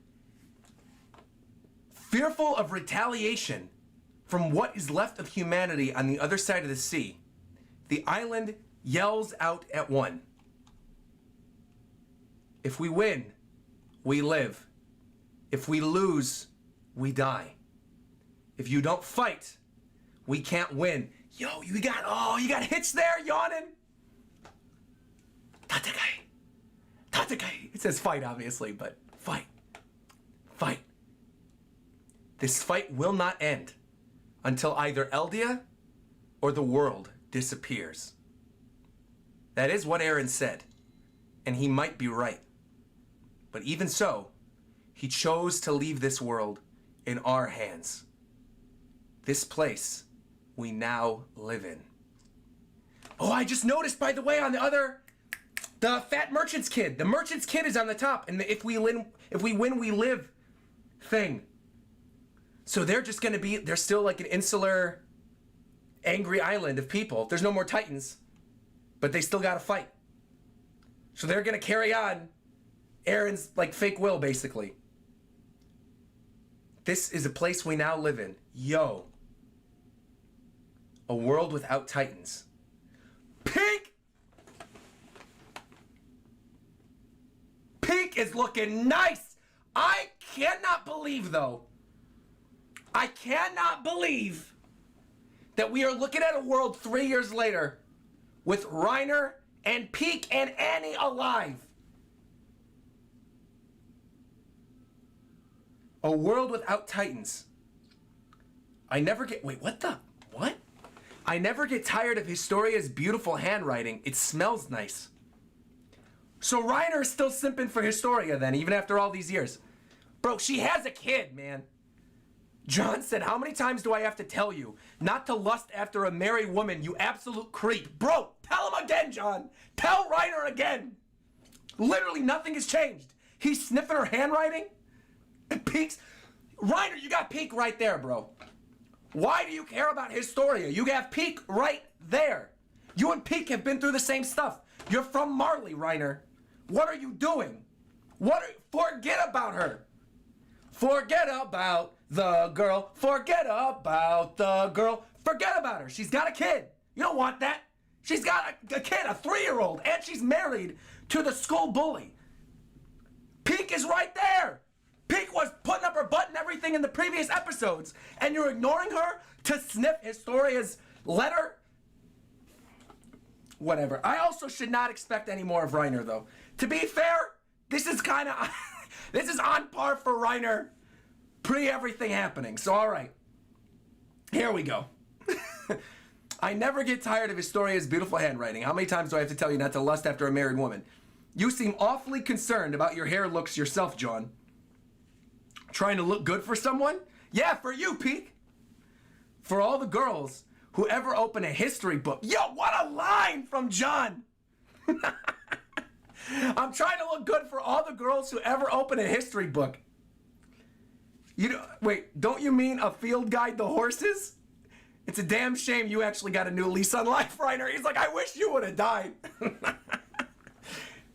Fearful of retaliation from what is left of humanity on the other side of the sea, the island yells out at one. If we win, we live. If we lose, we die. If you don't fight, we can't win. Yo, you got hits there, yawning. Tatakai. It says fight, obviously, but fight. This fight will not end until either Eldia or the world disappears. That is what Eren said, and he might be right. But even so, he chose to leave this world in our hands. This place we now live in. Oh, I just noticed, by the way, on the fat merchant's kid. The merchant's kid is on the top, and the if we win, we live thing. So they're just gonna be, they're still like an insular, angry island of people. There's no more Titans, but they still gotta fight. So they're gonna carry on Eren's like fake will, basically. This is a place we now live in. Yo. A world without Titans. Pink is looking nice. I cannot believe, though. I cannot believe that we are looking at a world 3 years later with Reiner and Peak and Annie alive. A world without Titans. I never get, what? I never get tired of Historia's beautiful handwriting. It smells nice. So Reiner is still simping for Historia then, even after all these years. Bro, she has a kid, man. John said, how many times do I have to tell you not to lust after a married woman, you absolute creep? Bro, tell him again, John. Tell Reiner again. Literally nothing has changed. He's sniffing her handwriting. And Peek's... Reiner, you got Peek right there, bro. Why do you care about Historia? You have Peek right there. You and Peek have been through the same stuff. You're from Marley, Reiner. What are you doing? Forget about her. Forget about the girl. Forget about the girl. Forget about her. She's got a kid. You don't want that. She's got a kid, a 3-year-old, and she's married to the school bully. Peak is right there. Peak was putting up her butt and everything in the previous episodes, and you're ignoring her to sniff Historia's letter? Whatever. I also should not expect any more of Reiner, though. To be fair, this is kind of... this is on par for Reiner pre-everything happening. So, all right. Here we go. I never get tired of Historia's beautiful handwriting. How many times do I have to tell you not to lust after a married woman? You seem awfully concerned about your hair looks yourself, John. Trying to look good for someone? Yeah, for you, Peak. For all the girls who ever open a history book. Yo, what a line from John. I'm trying to look good for all the girls who ever open a history book. Wait, don't you mean a field guide to horses? It's a damn shame you actually got a new lease on life, Reiner. He's like, I wish you would have died.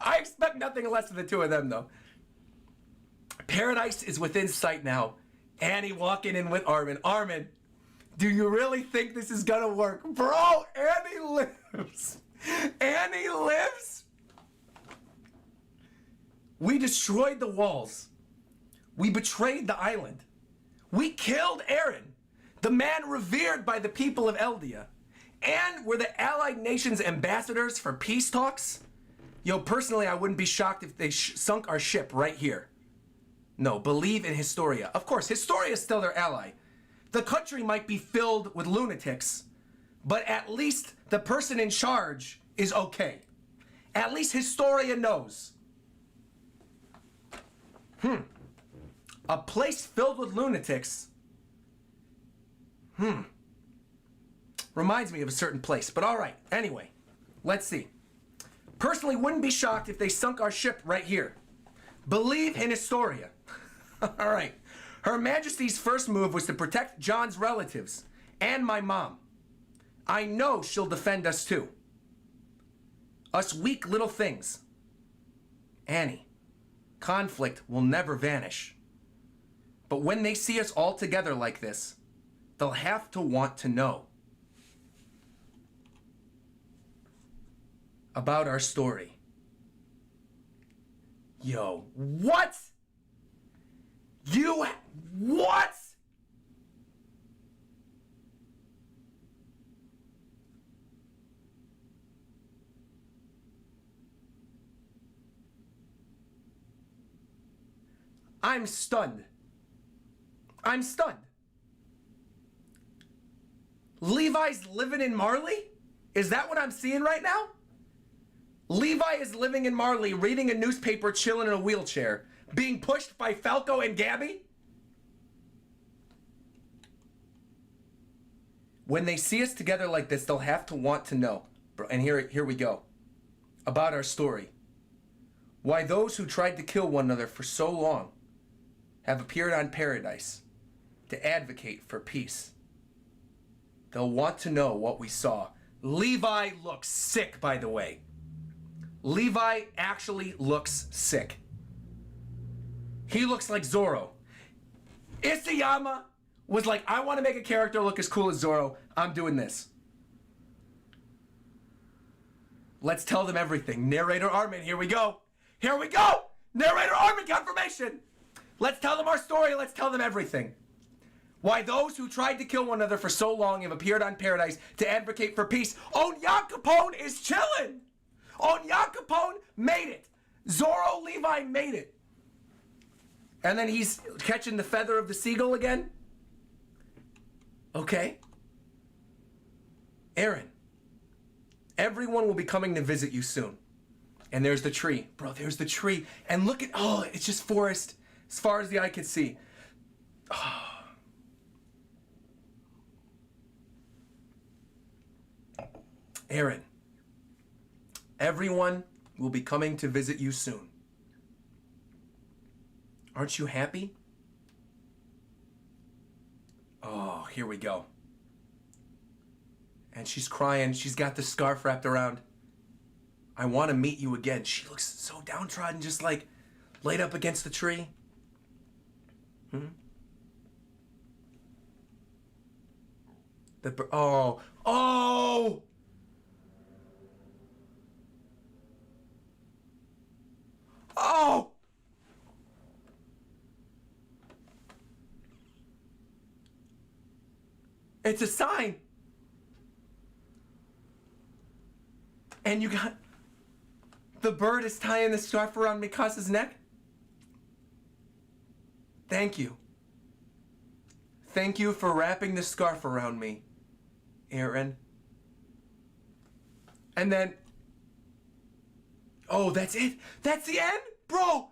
I expect nothing less of the two of them, though. Paradise is within sight now. Annie walking in with Armin. Armin, do you really think this is gonna work? Bro, Annie lives. Annie lives? We destroyed the walls. We betrayed the island. We killed Eren, the man revered by the people of Eldia. And we're the Allied Nations ambassadors for peace talks. Yo, personally, I wouldn't be shocked if they sunk our ship right here. No, believe in Historia. Of course, Historia is still their ally. The country might be filled with lunatics, but at least the person in charge is okay. At least Historia knows. A place filled with lunatics. Reminds me of a certain place, but all right. Anyway, let's see. Personally, wouldn't be shocked if they sunk our ship right here. Believe in Historia. All right. Her Majesty's first move was to protect John's relatives and my mom. I know she'll defend us too. Us weak little things. Annie, conflict will never vanish. But when they see us all together like this, they'll have to want to know about our story. Yo, what? What? I'm stunned. I'm stunned. Levi's living in Marley? Is that what I'm seeing right now? Levi is living in Marley, reading a newspaper, chilling in a wheelchair, being pushed by Falco and Gabby? When they see us together like this, they'll have to want to know. And here we go. About our story. Why those who tried to kill one another for so long have appeared on Paradise to advocate for peace. They'll want to know what we saw. Levi looks sick, by the way. Levi actually looks sick. He looks like Zoro. Isayama was like, I want to make a character look as cool as Zoro. I'm doing this. Let's tell them everything. Narrator Armin, here we go. Here we go! Narrator Armin confirmation! Let's tell them our story. Let's tell them everything. Why those who tried to kill one another for so long have appeared on Paradise to advocate for peace. Onyan Capone is chilling! Onyan Capone made it. Zoro Levi made it. And then he's catching the feather of the seagull again? Okay. Eren, everyone will be coming to visit you soon. And there's the tree. Bro, there's the tree. And look at, oh, it's just forest as far as the eye can see. Oh. Eren, everyone will be coming to visit you soon. Aren't you happy? Oh, here we go. And she's crying. She's got the scarf wrapped around. I want to meet you again. She looks so downtrodden, just like laid up against the tree. Oh. Oh! Oh! It's a sign. And you got... The bird is tying the scarf around Mikasa's neck? Thank you. Thank you for wrapping the scarf around me, Eren. And then... Oh, that's it? That's the end? Bro!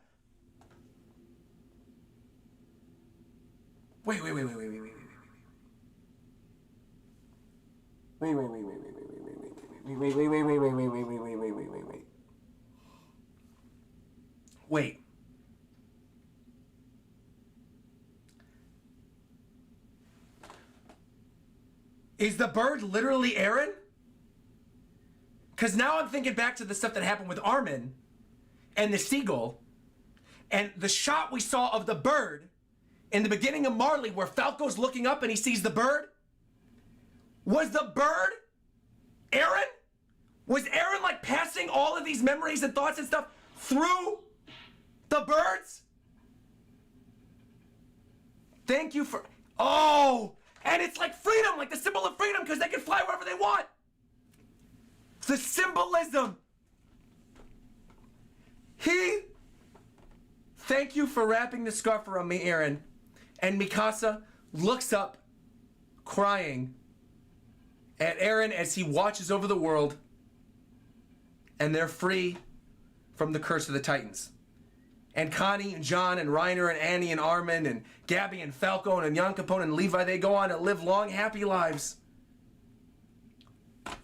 Wait. Wait. Is the bird literally Eren? Because now I'm thinking back to the stuff that happened with Armin and the seagull and the shot we saw of the bird in the beginning of Marley where Falco's looking up and he sees the bird. Was the bird Eren? Was Eren like passing all of these memories and thoughts and stuff through the birds? Thank you for... Oh! And it's like freedom, like the symbol of freedom, because they can fly wherever they want. The symbolism. Thank you for wrapping the scarf around me, Eren. And Mikasa looks up, crying, at Eren as he watches over the world, and they're free from the curse of the Titans. And Connie and John and Reiner and Annie and Armin and Gabby and Falco and Jan Capone and Levi, they go on and live long, happy lives.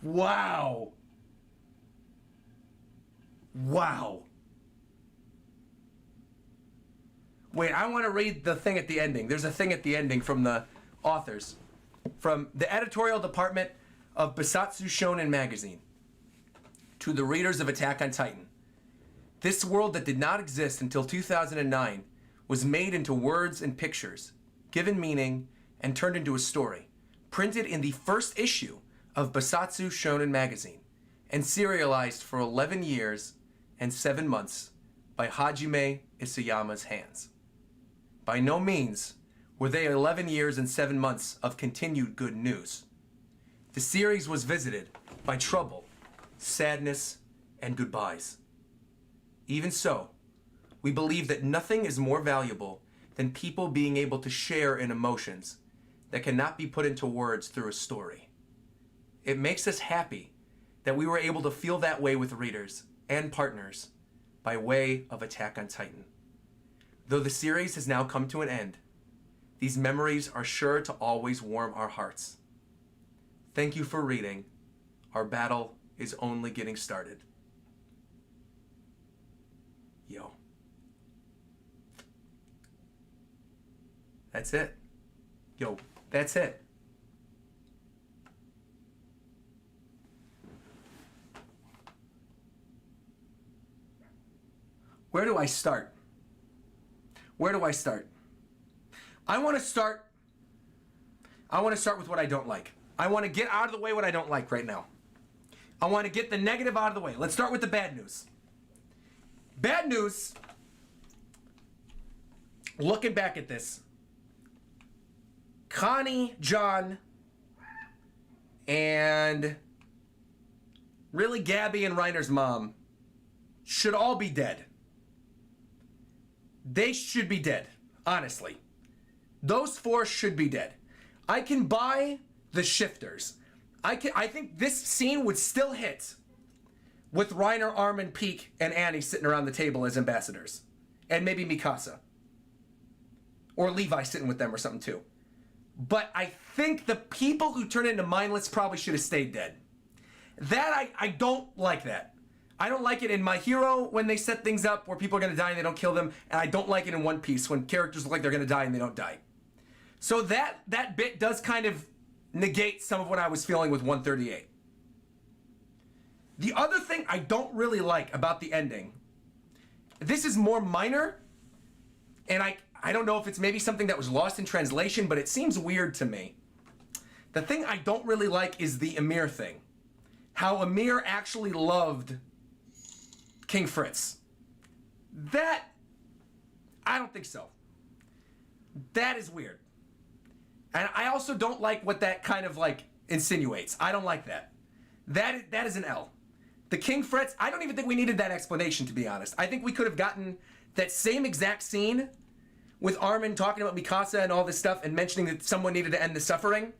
Wow. Wow. Wait, I want to read the thing at the ending. There's a thing at the ending from the authors. From the editorial department of Basatsu Shonen magazine. To the readers of Attack on Titan. This world that did not exist until 2009 was made into words and pictures, given meaning, and turned into a story, printed in the first issue of Basatsu Shonen magazine, and serialized for 11 years and 7 months by Hajime Isayama's hands. By no means were they 11 years and 7 months of continued good news. The series was visited by trouble, sadness, and goodbyes. Even so, we believe that nothing is more valuable than people being able to share in emotions that cannot be put into words through a story. It makes us happy that we were able to feel that way with readers and partners by way of Attack on Titan. Though the series has now come to an end, these memories are sure to always warm our hearts. Thank you for reading. Our battle is only getting started. Yo. That's it. Yo, that's it. Where do I start? Where do I start? I want to start with what I don't like. I want to get out of the way what I don't like right now. I want to get the negative out of the way. Let's start with the bad news. Bad news, looking back at this, Connie, John, and really Gabby and Reiner's mom should all be dead. They should be dead, honestly. Those four should be dead. I can buy the shifters. I think this scene would still hit with Reiner, Armin, Peak, and Annie sitting around the table as ambassadors. And maybe Mikasa. Or Levi sitting with them or something too. But I think the people who turn into mindless probably should have stayed dead. That, I don't like that. I don't like it in My Hero when they set things up where people are going to die and they don't kill them. And I don't like it in One Piece when characters look like they're going to die and they don't die. So that bit does kind of negate some of what I was feeling with 138. The other thing I don't really like about the ending, this is more minor, and I don't know if it's maybe something that was lost in translation, but it seems weird to me. The thing I don't really like is the Ymir thing. How Ymir actually loved King Fritz. That, I don't think so. That is weird. And I also don't like what that kind of like insinuates. I don't like that. That is an L. The King Fritz, I don't even think we needed that explanation, to be honest. I think we could have gotten that same exact scene with Armin talking about Mikasa and all this stuff and mentioning that someone needed to end the suffering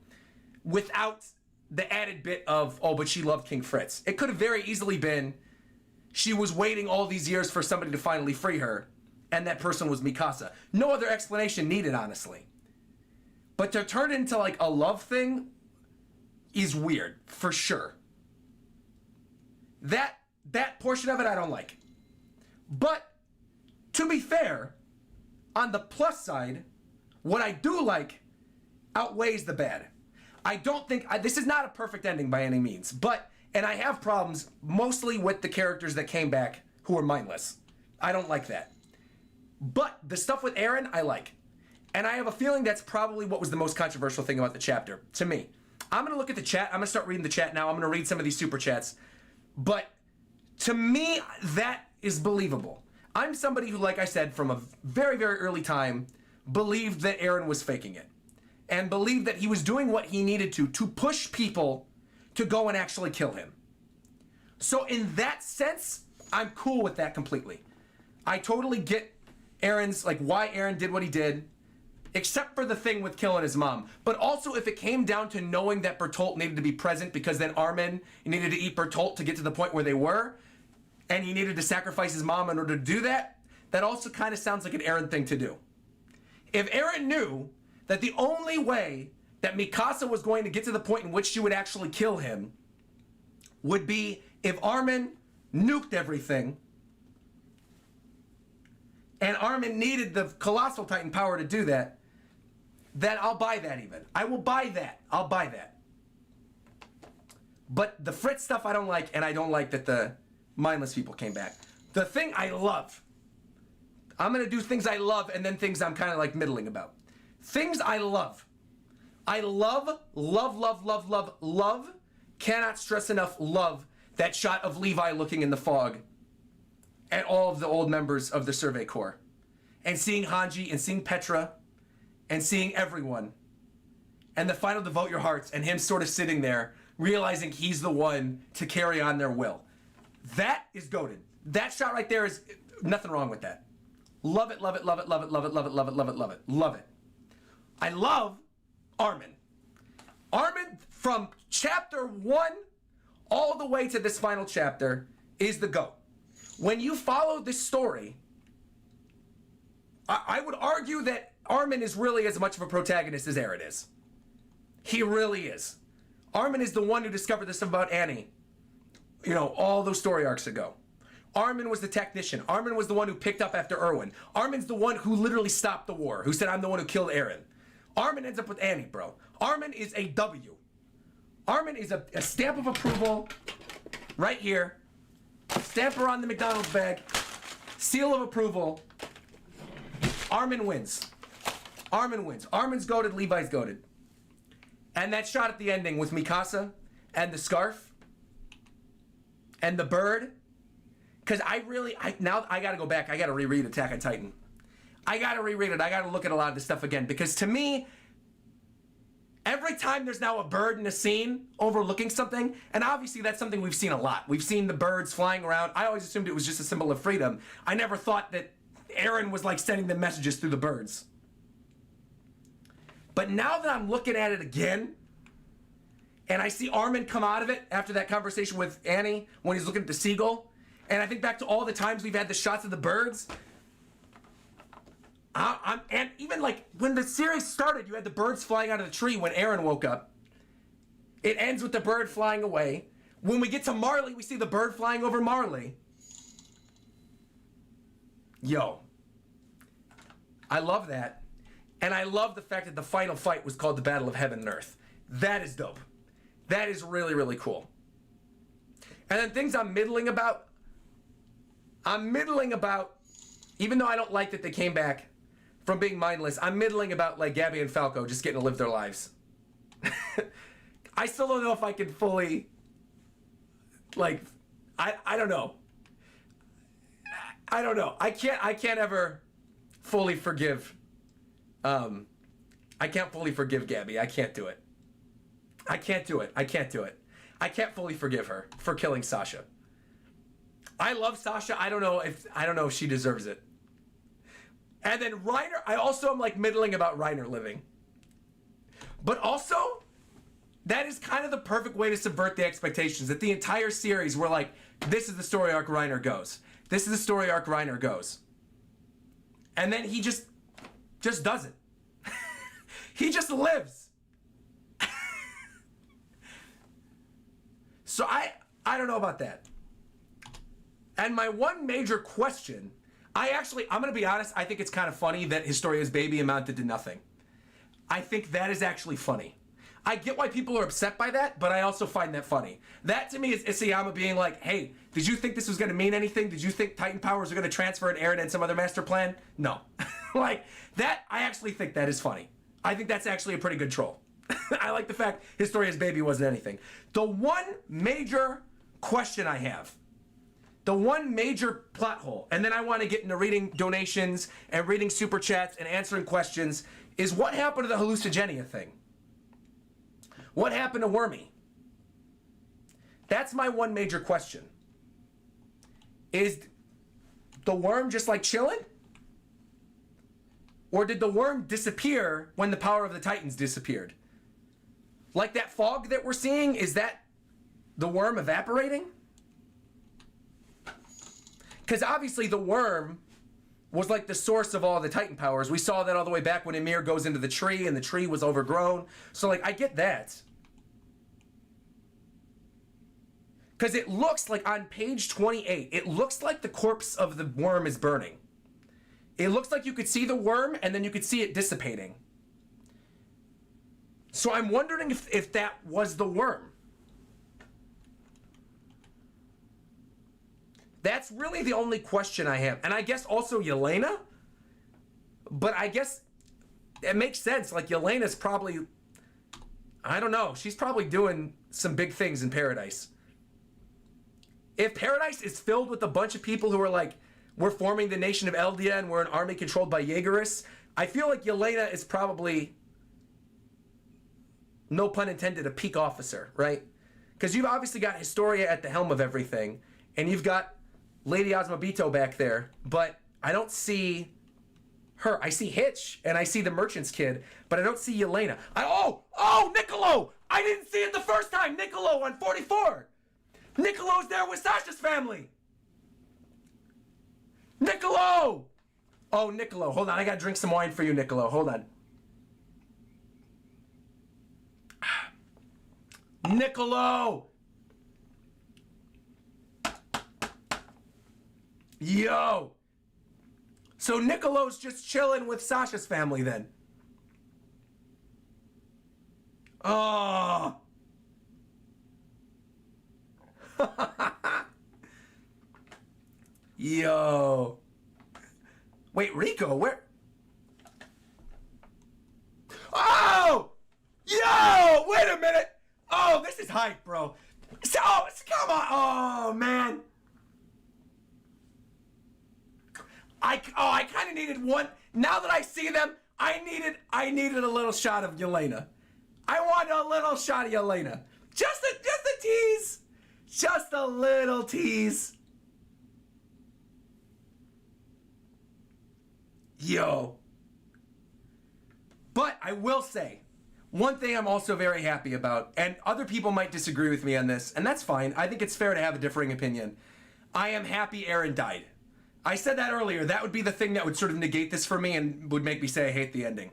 without the added bit of, oh, but she loved King Fritz. It could have very easily been she was waiting all these years for somebody to finally free her, and that person was Mikasa. No other explanation needed, honestly. But to turn it into like a love thing is weird, for sure. That portion of it I don't like. But to be fair, on the plus side, what I do like outweighs the bad. I don't think, this is not a perfect ending by any means, but, and I have problems mostly with the characters that came back who are mindless. I don't like that. But the stuff with Eren, I like. And I have a feeling that's probably what was the most controversial thing about the chapter, to me. I'm gonna look at the chat, I'm gonna start reading the chat now, I'm gonna read some of these super chats. But to me, that is believable. I'm somebody who, like I said, from a very, very early time, believed that Eren was faking it. And believed that he was doing what he needed to push people to go and actually kill him. So in that sense, I'm cool with that completely. I totally get Eren's, like, why Eren did what he did, except for the thing with killing his mom. But also if it came down to knowing that Bertolt needed to be present because then Armin needed to eat Bertolt to get to the point where they were, and he needed to sacrifice his mom in order to do that, that also kind of sounds like an Eren thing to do. If Eren knew that the only way that Mikasa was going to get to the point in which she would actually kill him would be if Armin nuked everything, and Armin needed the Colossal Titan power to do that, then I'll buy that even. I will buy that. I'll buy that. But the Fritz stuff I don't like, and I don't like that the mindless people came back. The thing I love, I'm gonna do things I love and then things I'm kind of like middling about. Things I love. I love, cannot stress enough, love that shot of Levi looking in the fog at all of the old members of the Survey Corps. And seeing Hanji and seeing Petra and seeing everyone. And the final devote your hearts and him sort of sitting there realizing he's the one to carry on their will. That is goated. That shot right there is nothing wrong with that. Love it, love it, love it, love it, love it, love it, love it, love it, love it, love it. I love Armin. Armin from chapter 1 all the way to this final chapter is the GOAT. When you follow this story, I would argue that Armin is really as much of a protagonist as Eren is. He really is. Armin is the one who discovered this stuff about Annie, you know, all those story arcs ago. Armin was the technician. Armin was the one who picked up after Erwin. Armin's the one who literally stopped the war, who said, I'm the one who killed Eren. Armin ends up with Annie, bro. Armin is a W. Armin is a stamp of approval right here. Stamp her on the McDonald's bag. Seal of approval. Armin wins. Armin wins. Armin's goated, Levi's goated. And that shot at the ending with Mikasa and the scarf and the bird. Because now I gotta go back. I gotta reread Attack on Titan. I gotta reread it. I gotta look at a lot of this stuff again. Because to me, every time there's now a bird in a scene overlooking something, and obviously that's something we've seen a lot. We've seen the birds flying around. I always assumed it was just a symbol of freedom. I never thought that Eren was like sending the messages through the birds. But now that I'm looking at it again, and I see Armin come out of it after that conversation with Annie when he's looking at the seagull, and I think back to all the times we've had the shots of the birds, and even like when the series started, you had the birds flying out of the tree when Eren woke up. It ends with the bird flying away. When we get to Marley, we see the bird flying over Marley. Yo, I love that. And I love the fact that the final fight was called the Battle of Heaven and Earth. That is dope. That is really, really cool. And then things I'm middling about, even though I don't like that they came back from being mindless, I'm middling about like Gabby and Falco just getting to live their lives. I still don't know if I can fully, like, I don't know. I don't know. I can't ever fully forgive. I can't fully forgive Gabby. I can't do it. I can't do it. I can't fully forgive her for killing Sasha. I love Sasha. I don't know if she deserves it. And then Reiner, I also am like middling about Reiner living. But also, that is kind of the perfect way to subvert the expectations. That the entire series, we're like, this is the story arc Reiner goes. This is the story arc Reiner goes. And then he just doesn't. He just lives. So I don't know about that. And my one major question, I'm going to be honest, I think it's kind of funny that Historia's baby amounted to nothing. I think that is actually funny. I get why people are upset by that, but I also find that funny. That to me is Isayama being like, hey, did you think this was going to mean anything? Did you think Titan powers are going to transfer and Eren and some other master plan? No. Like, that, I actually think that is funny. I think that's actually a pretty good troll. I like the fact Historia's baby wasn't anything. The one major question I have, the one major plot hole, and then I want to get into reading donations and reading super chats and answering questions, is what happened to the hallucigenia thing? What happened to Wormy? That's my one major question. Is the worm just like chilling? Or did the worm disappear when the power of the Titans disappeared? Like that fog that we're seeing, is that the worm evaporating? Because obviously the worm was like the source of all the Titan powers. We saw that all the way back when Ymir goes into the tree and the tree was overgrown. So like, I get that. Because it looks like on page 28, it looks like the corpse of the worm is burning. It looks like you could see the worm and then you could see it dissipating. So I'm wondering if that was the worm. That's really the only question I have. And I guess also Yelena. But I guess it makes sense. Like Yelena's probably, I don't know. She's probably doing some big things in Paradise. If Paradise is filled with a bunch of people who are like, we're forming the nation of Eldia and we're an army controlled by Jaegerists, I feel like Yelena is probably, no pun intended, a peak officer, right? Because you've obviously got Historia at the helm of everything, and you've got Lady Osmobito back there, but I don't see her. I see Hitch, and I see the Merchant's kid, but I don't see Yelena. Oh, Niccolo! I didn't see it the first time! Niccolo on 44! Niccolo's there with Sasha's family! Niccolo! Oh, Niccolo. Hold on, I gotta drink some wine for you, Niccolo. Hold on. Niccolo! Yo! So Niccolo's just chilling with Sasha's family then. Oh! Yo! Wait, Rico, where? Oh! Yo! Wait a minute! Oh, this is hype, bro. So, come on! Oh, man! I kind of needed one. Now that I see them, I needed a little shot of Yelena. I want a little shot of Yelena. Just a tease. Just a little tease. Yo. But I will say, one thing I'm also very happy about, and other people might disagree with me on this, and that's fine. I think it's fair to have a differing opinion. I am happy Eren died. I said that earlier. That would be the thing that would sort of negate this for me and would make me say I hate the ending.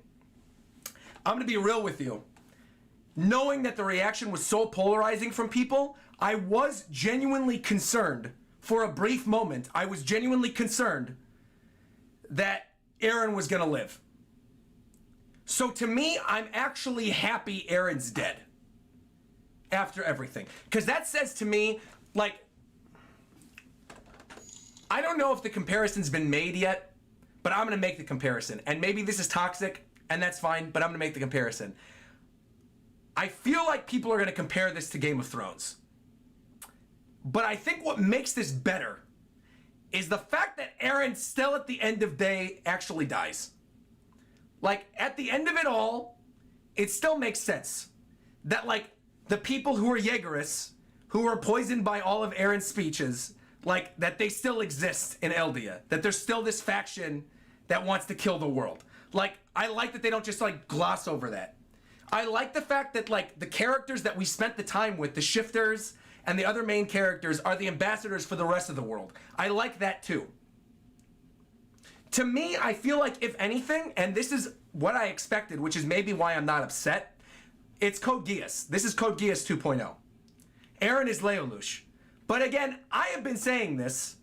I'm going to be real with you. Knowing that the reaction was so polarizing from people, I was genuinely concerned. For a brief moment, I was genuinely concerned that Eren was going to live. So to me, I'm actually happy Eren's dead. After everything. Because that says to me, like, I don't know if the comparison's been made yet, but I'm going to make the comparison. And maybe this is toxic, and that's fine, but I'm going to make the comparison. I feel like people are going to compare this to Game of Thrones. But I think what makes this better is the fact that Eren still at the end of day actually dies. Like, at the end of it all, it still makes sense that, like, the people who are Jaegerists, who were poisoned by all of Eren's speeches, like, that they still exist in Eldia. That there's still this faction that wants to kill the world. Like, I like that they don't just, like, gloss over that. I like the fact that, like, the characters that we spent the time with, the shifters and the other main characters, are the ambassadors for the rest of the world. I like that, too. To me, I feel like, if anything, and this is what I expected, which is maybe why I'm not upset, it's Code Geass. This is Code Geass 2.0. Eren is Lelouch. But again, I have been saying this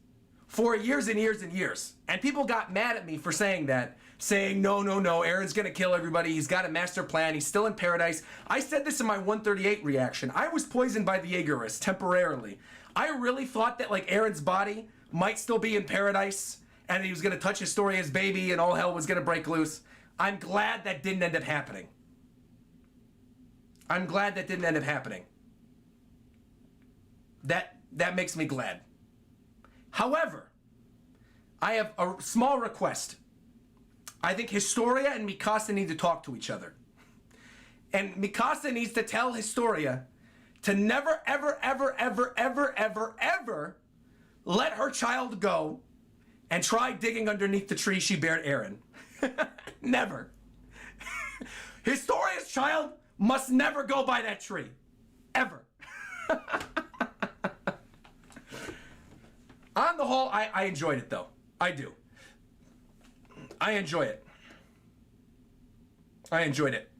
for years and years and years. And people got mad at me for saying that. Saying, no, Eren's gonna kill everybody. He's got a master plan. He's still in paradise. I said this in my 138 reaction. I was poisoned by the Jaegerists temporarily. I really thought that, like, Eren's body might still be in paradise and he was gonna touch Historia's baby and all hell was gonna break loose. I'm glad that didn't end up happening. I'm glad that didn't end up happening. That makes me glad. However, I have a small request. I think Historia and Mikasa need to talk to each other. And Mikasa needs to tell Historia to never, ever, ever, ever, ever, ever, ever let her child go and try digging underneath the tree she bared Eren. Never. Historia's child must never go by that tree. Ever. On the whole, I enjoyed it, though. I do. I enjoy it. I enjoyed it.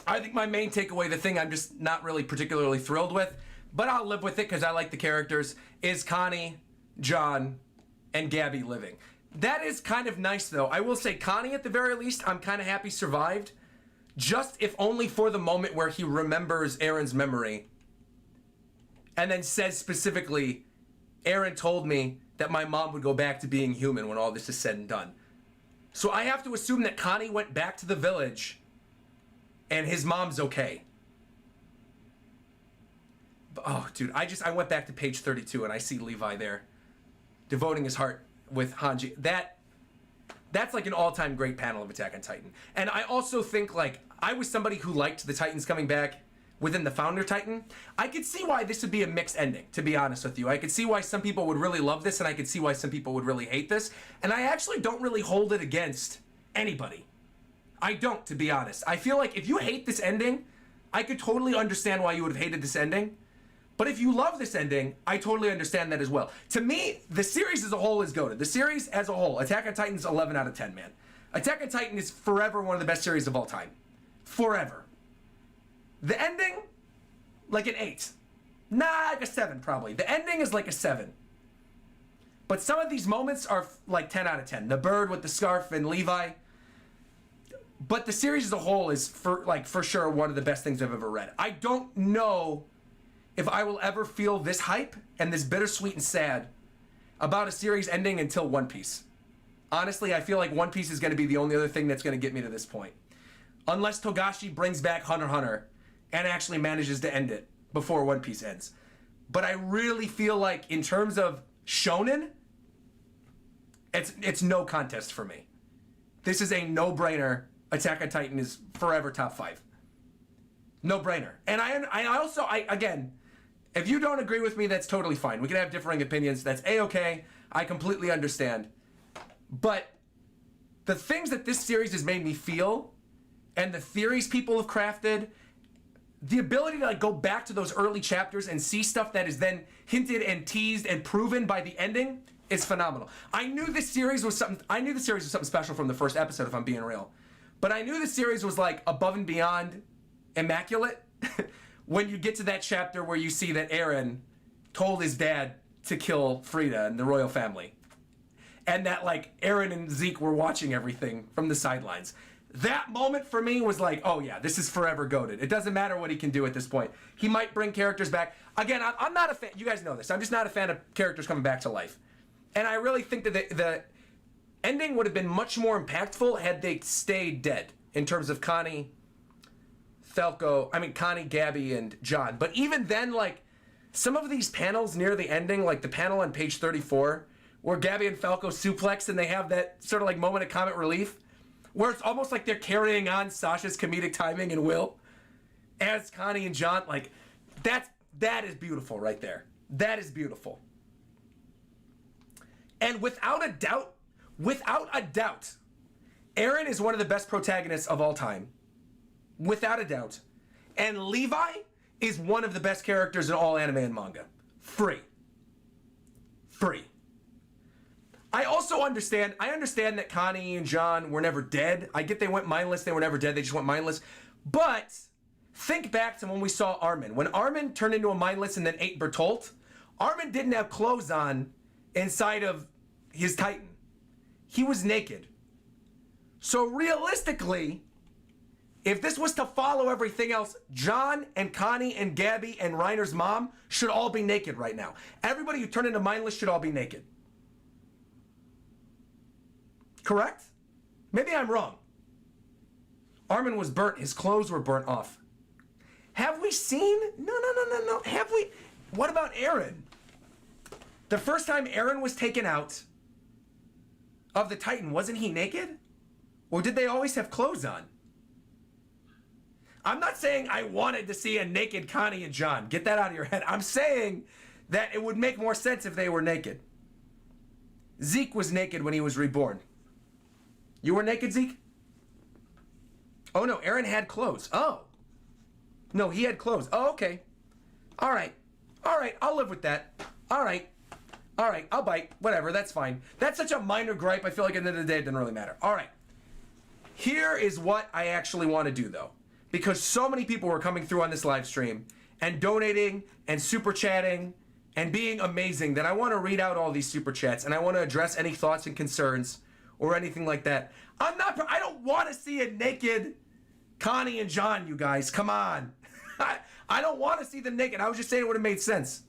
I think my main takeaway, the thing I'm just not really particularly thrilled with, but I'll live with it because I like the characters, is Connie, John, and Gabby living. That is kind of nice, though. I will say Connie, at the very least, I'm kind of happy survived. Just if only for the moment where he remembers Eren's memory and then says specifically, Eren told me that my mom would go back to being human when all this is said and done. So I have to assume that Connie went back to the village and his mom's okay. But, oh, dude, I went back to page 32 and I see Levi there devoting his heart with Hanji. That's like an all-time great panel of Attack on Titan. And I also think, like, I was somebody who liked the Titans coming back within the Founder Titan. I could see why this would be a mixed ending, to be honest with you. I could see why some people would really love this, and I could see why some people would really hate this. And I actually don't really hold it against anybody. I don't, to be honest. I feel like if you hate this ending, I could totally understand why you would have hated this ending. But if you love this ending, I totally understand that as well. To me, the series as a whole is goated. The series as a whole, Attack on Titan's 11 out of 10, man. Attack on Titan is forever one of the best series of all time. Forever. The ending, like an 8. Nah, like a 7 probably. The ending is like a 7. But some of these moments are like 10 out of 10. The bird with the scarf and Levi. But the series as a whole is for sure one of the best things I've ever read. I don't know if I will ever feel this hype and this bittersweet and sad about a series ending until One Piece. Honestly, I feel like One Piece is going to be the only other thing that's going to get me to this point. Unless Togashi brings back Hunter x Hunter and actually manages to end it before One Piece ends. But I really feel like in terms of shonen, it's no contest for me. This is a no-brainer. Attack on Titan is forever top 5. No-brainer. And I also, again, if you don't agree with me, that's totally fine. We can have differing opinions. That's A-okay. I completely understand. But the things that this series has made me feel and the theories people have crafted, the ability to like go back to those early chapters and see stuff that is then hinted and teased and proven by the ending is phenomenal. I knew this series was something special from the first episode, if I'm being real. But I knew the series was like above and beyond immaculate when you get to that chapter where you see that Eren told his dad to kill Frida and the royal family. And that like Eren and Zeke were watching everything from the sidelines. That moment for me was like, oh yeah, this is forever goated. It doesn't matter what he can do at this point. He might bring characters back. Again, I'm not a fan. You guys know this. I'm just not a fan of characters coming back to life. And I really think that the ending would have been much more impactful had they stayed dead in terms of Connie, Gabby, and John. But even then, like, some of these panels near the ending, like the panel on page 34, where Gabby and Falco suplex and they have that sort of like moment of comic relief, where it's almost like they're carrying on Sasha's comedic timing and will as Connie and John. Like, that is beautiful right there. That is beautiful. And without a doubt, Aaron is one of the best protagonists of all time. Without a doubt. And Levi is one of the best characters in all anime and manga. Free. I understand that Connie and John were never dead. I get they went mindless, they were never dead, they just went mindless. But think back to when we saw Armin. When Armin turned into a mindless and then ate Bertolt, Armin didn't have clothes on inside of his Titan. He was naked. So realistically, if this was to follow everything else, John and Connie and Gabby and Reiner's mom should all be naked right now. Everybody who turned into mindless should all be naked. Correct? Maybe I'm wrong. Armin was burnt. His clothes were burnt off. Have we seen? No. Have we? What about Aaron? The first time Aaron was taken out of the Titan, wasn't he naked? Or did they always have clothes on? I'm not saying I wanted to see a naked Connie and John. Get that out of your head. I'm saying that it would make more sense if they were naked. Zeke was naked when he was reborn. You were naked, Zeke? Oh, no, Aaron had clothes. Oh. No, he had clothes. Oh, okay. All right, I'll live with that. All right, I'll bite. Whatever, that's fine. That's such a minor gripe, I feel like at the end of the day, it doesn't really matter. All right. Here is what I actually want to do, though. Because so many people were coming through on this live stream and donating and super chatting and being amazing that I want to read out all these super chats and I want to address any thoughts and concerns or anything like that. I don't want to see a naked Connie and John, you guys. Come on. I don't want to see them naked. I was just saying it would have made sense.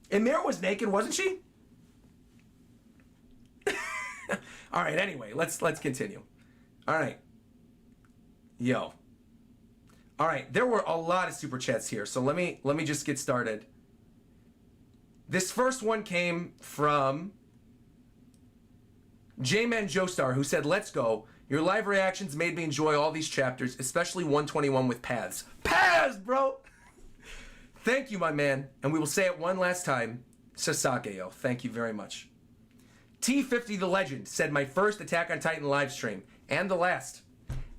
Amira was naked, wasn't she? All right, anyway, let's continue. All right. Yo. All right, there were a lot of super chats here, so let me just get started. This first one came from J-Man Joestar, who said, "Let's go. Your live reactions made me enjoy all these chapters, especially 121 with Paths." Paths, bro! Thank you, my man. And we will say it one last time. Sasage-yo. Thank you very much. T50 the Legend said, "My first Attack on Titan live stream, and the last.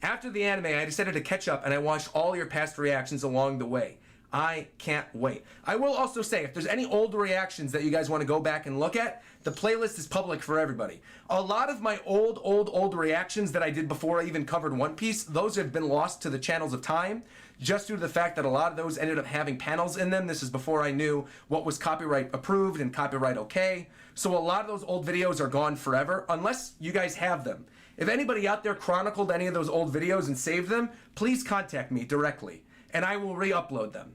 After the anime, I decided to catch up, and I watched all your past reactions along the way. I can't wait." I will also say, if there's any old reactions that you guys want to go back and look at, the playlist is public for everybody. A lot of my old reactions that I did before I even covered One Piece, those have been lost to the channels of time, just due to the fact that a lot of those ended up having panels in them. This is before I knew what was copyright approved and copyright okay. So a lot of those old videos are gone forever, unless you guys have them. If anybody out there chronicled any of those old videos and saved them, please contact me directly, and I will re-upload them.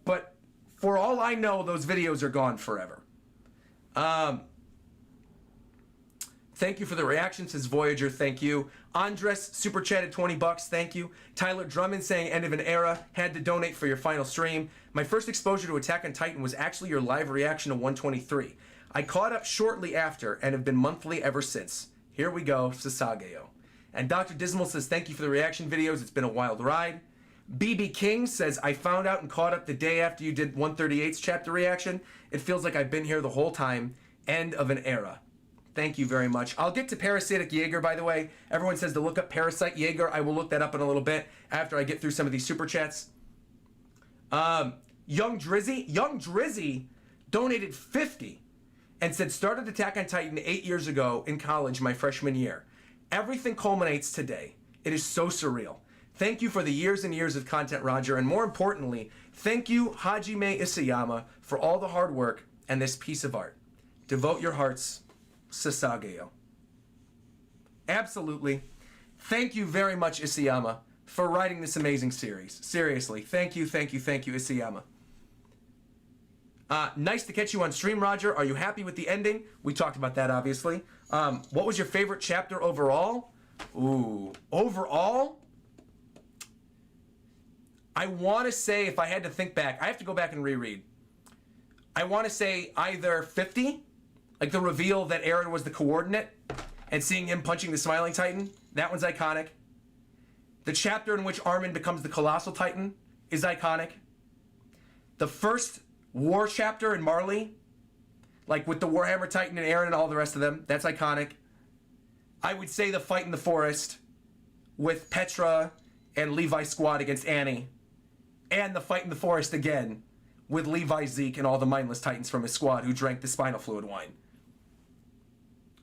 But for all I know, those videos are gone forever. Thank you for the reaction, says Voyager. Thank you. Andres super chatted $20. Thank you. Tyler Drummond saying end of an era. Had to donate for your final stream. My first exposure to Attack on Titan was actually your live reaction to 123. I caught up shortly after and have been monthly ever since. Here we go, Sasage-yo. And Dr. Dismal says thank you for the reaction videos. It's been a wild ride. BB King says, I found out and caught up the day after you did 138's chapter reaction. It feels like I've been here the whole time. End of an era. Thank you very much. I'll get to Parasitic Jaeger, by the way. Everyone says to look up Parasite Jaeger. I will look that up in a little bit after I get through some of these super chats. Young Drizzy donated 50 and said, started Attack on Titan 8 years ago in college, my freshman year. Everything culminates today. It is so surreal. Thank you for the years and years of content, Roger, and more importantly, thank you, Hajime Isayama, for all the hard work and this piece of art. Devote your hearts, Sasage-yo. Absolutely. Thank you very much, Isayama, for writing this amazing series. Seriously, thank you, Isayama. Nice to catch you on stream, Roger. Are you happy with the ending? We talked about that, obviously. What was your favorite chapter overall? Ooh, overall? I want to say, if I had to think back, I have to go back and reread. I want to say either 50, like the reveal that Eren was the coordinate, and seeing him punching the Smiling Titan. That one's iconic. The chapter in which Armin becomes the Colossal Titan is iconic. The first war chapter in Marley, like with the Warhammer Titan and Eren and all the rest of them, that's iconic. I would say the fight in the forest with Petra and Levi's squad against Annie. And the fight in the forest again with Levi, Zeke, and all the mindless Titans from his squad who drank the spinal fluid wine.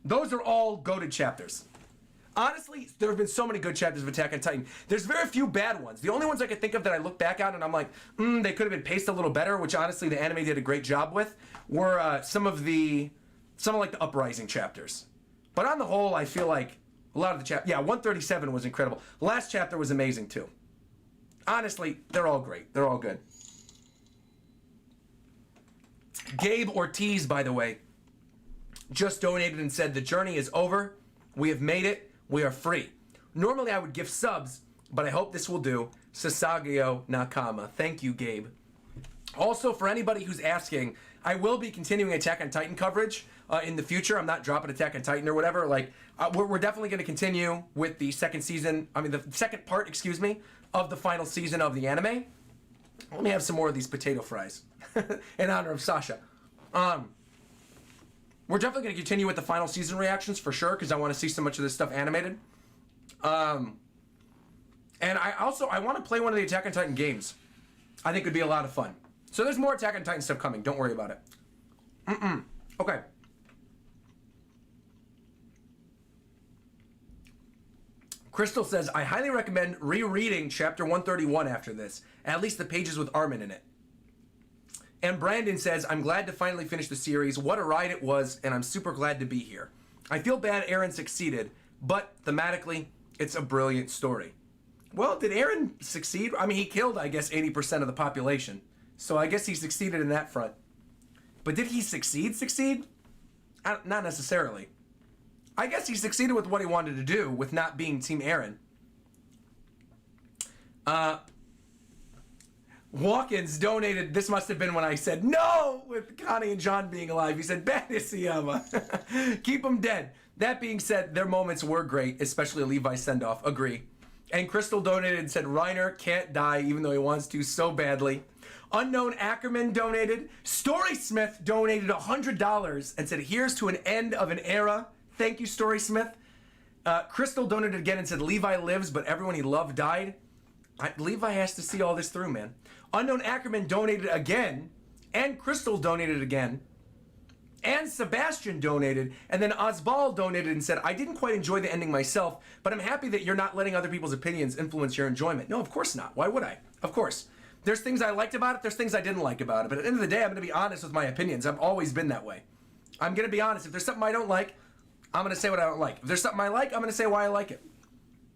Those are all goated chapters. Honestly, there have been so many good chapters of Attack on Titan. There's very few bad ones. The only ones I can think of that I look back on and I'm like, they could have been paced a little better, which honestly the anime did a great job with, were some of like the Uprising chapters. But on the whole, I feel like a lot of the chapters, 137 was incredible. The last chapter was amazing too. Honestly, they're all great. They're all good. Gabe Ortiz, by the way, just donated and said, the journey is over. We have made it. We are free. Normally I would give subs, but I hope this will do. Sasageo Nakama. Thank you, Gabe. Also, for anybody who's asking, I will be continuing Attack on Titan coverage in the future. I'm not dropping Attack on Titan or whatever. Like, we're definitely going to continue with the second part, of the final season of the anime. Let me have some more of these potato fries in honor of Sasha. We're definitely going to continue with the final season reactions for sure, because I want to see so much of this stuff animated. And I want to play one of the Attack on Titan games. I think it would be a lot of fun. So there's more Attack on Titan stuff coming. Don't worry about it. Okay. Crystal says, I highly recommend rereading Chapter 131 after this. At least the pages with Armin in it. And Brandon says, I'm glad to finally finish the series. What a ride it was, and I'm super glad to be here. I feel bad Eren succeeded, but thematically, it's a brilliant story. Well, did Eren succeed? I mean, he killed, I guess, 80% of the population. So I guess he succeeded in that front. But did he succeed? Not necessarily. I guess he succeeded with what he wanted to do, with not being Team Eren. Walkins donated, this must have been when I said no with Connie and John being alive. He said, bad Isayama. Keep them dead. That being said, their moments were great, especially Levi's send-off. Agree. And Crystal donated and said, Reiner can't die even though he wants to so badly. Unknown Ackerman donated. Storysmith donated $100 and said, here's to an end of an era. Thank you, Storysmith. Crystal donated again and said, Levi lives, but everyone he loved died. Levi has to see all this through, man. Unknown Ackerman donated again, and Crystal donated again, and Sebastian donated, and then Osbald donated and said, I didn't quite enjoy the ending myself, but I'm happy that you're not letting other people's opinions influence your enjoyment. No, of course not. Why would I? Of course. There's things I liked about it, there's things I didn't like about it, but at the end of the day, I'm going to be honest with my opinions. I've always been that way. I'm going to be honest. If there's something I don't like, I'm going to say what I don't like. If there's something I like, I'm going to say why I like it.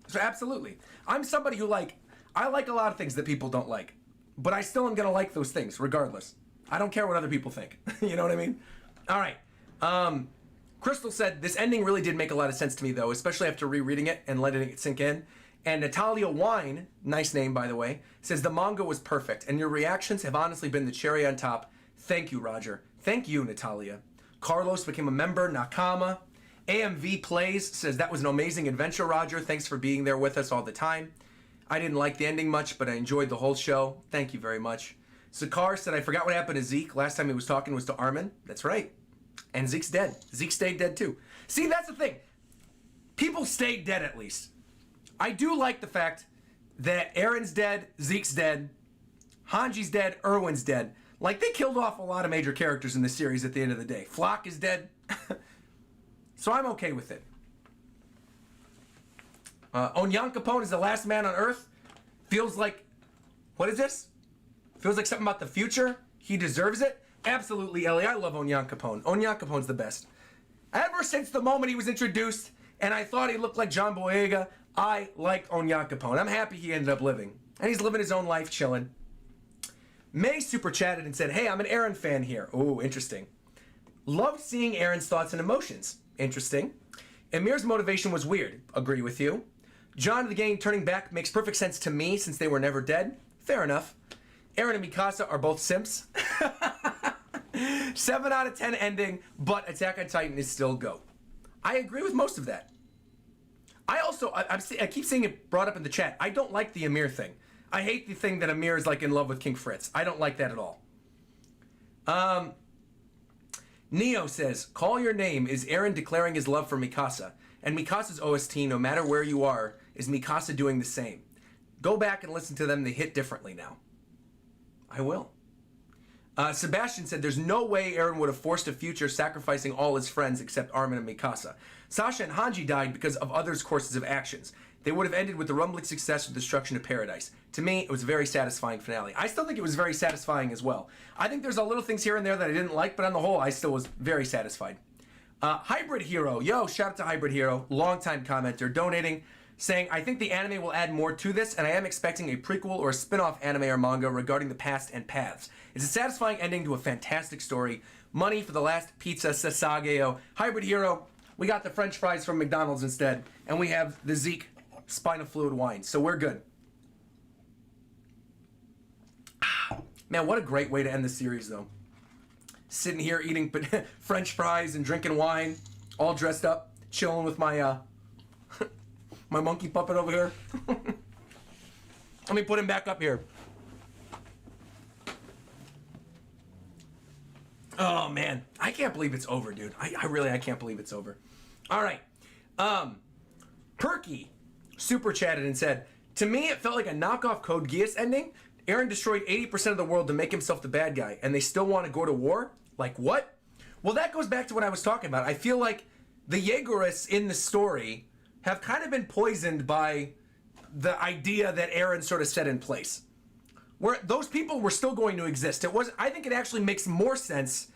So absolutely. I'm somebody who I like a lot of things that people don't like, but I still am going to like those things regardless. I don't care what other people think. You know what I mean? All right. Crystal said, this ending really did make a lot of sense to me, though, especially after rereading it and letting it sink in. And Natalia Wine, nice name, by the way, says, the manga was perfect, and your reactions have honestly been the cherry on top. Thank you, Roger. Thank you, Natalia. Carlos became a member. Nakama. AMV Plays says, that was an amazing adventure, Roger. Thanks for being there with us all the time. I didn't like the ending much, but I enjoyed the whole show. Thank you very much. Sakar said, I forgot what happened to Zeke. Last time he was talking was to Armin. That's right. And Zeke's dead. Zeke stayed dead too. See, that's the thing. People stayed dead at least. I do like the fact that Eren's dead, Zeke's dead, Hanji's dead, Erwin's dead. Like, they killed off a lot of major characters in this series at the end of the day. Flock is dead. So I'm okay with it. Onyankopon is the last man on Earth. Feels like, what is this? Feels like something about the future. He deserves it. Absolutely, Ellie. I love Onyankopon. Onyankopon's the best. Ever since the moment he was introduced, and I thought he looked like John Boyega, I like Onyakapone. I'm happy he ended up living. And he's living his own life, chilling. May super chatted and said, hey, I'm an Eren fan here. Ooh, interesting. Loved seeing Eren's thoughts and emotions. Interesting. Emir's motivation was weird. Agree with you. John of the gang turning back makes perfect sense to me since they were never dead. Fair enough. Eren and Mikasa are both simps. 7 out of 10 ending, but Attack on Titan is still GOAT. I agree with most of that. I keep seeing it brought up in the chat. I don't like the Ymir thing. I hate the thing that Ymir is like in love with King Fritz. I don't like that at all. Neo says, call your name is Eren declaring his love for Mikasa. And Mikasa's OST, no matter where you are, is Mikasa doing the same. Go back and listen to them. They hit differently now. I will. Sebastian said, there's no way Eren would have forced a future sacrificing all his friends except Armin and Mikasa. Sasha and Hanji died because of others' courses of actions. They would have ended with the rumbling success of destruction of paradise. To me, it was a very satisfying finale. I still think it was very satisfying as well. I think there's a little things here and there that I didn't like, but on the whole, I still was very satisfied. Hybrid Hero. Yo, shout out to Hybrid Hero. Longtime commenter donating, saying, I think the anime will add more to this, and I am expecting a prequel or a spin-off anime or manga regarding the past and paths. It's a satisfying ending to a fantastic story. Money for the last pizza, Sasageo. Hybrid Hero, we got the French fries from McDonald's instead, and we have the Zeke spinal fluid wine, so we're good. Man, what a great way to end the series, though. Sitting here eating French fries and drinking wine, all dressed up, chilling with my my monkey puppet over here. Let me put him back up here. Oh man, I can't believe it's over, dude. I can't believe it's over. All right, Perky super chatted and said, to me it felt like a knockoff Code Geass ending. Eren destroyed 80% of the world to make himself the bad guy, and they still want to go to war? Like what? Well, that goes back to what I was talking about. I feel like the Jaegerists in the story have kind of been poisoned by the idea that Eren sort of set in place. Where those people were still going to exist. I think it actually makes more sense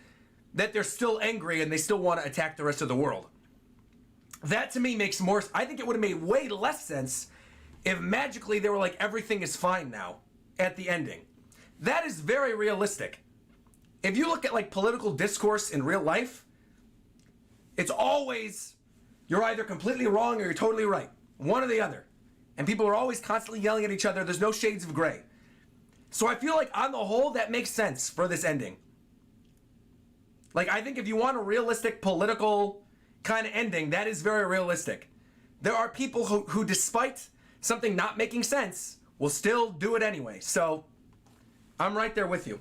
that they're still angry and they still want to attack the rest of the world. That to me makes more, I think it would have made way less sense if magically they were like, everything is fine now at the ending. That is very realistic. If you look at like political discourse in real life, it's always, you're either completely wrong or you're totally right. One or the other. And people are always constantly yelling at each other. There's no shades of gray. So I feel like on the whole, that makes sense for this ending. Like, I think if you want a realistic political kind of ending, that is very realistic. There are people who despite something not making sense, will still do it anyway. So I'm right there with you.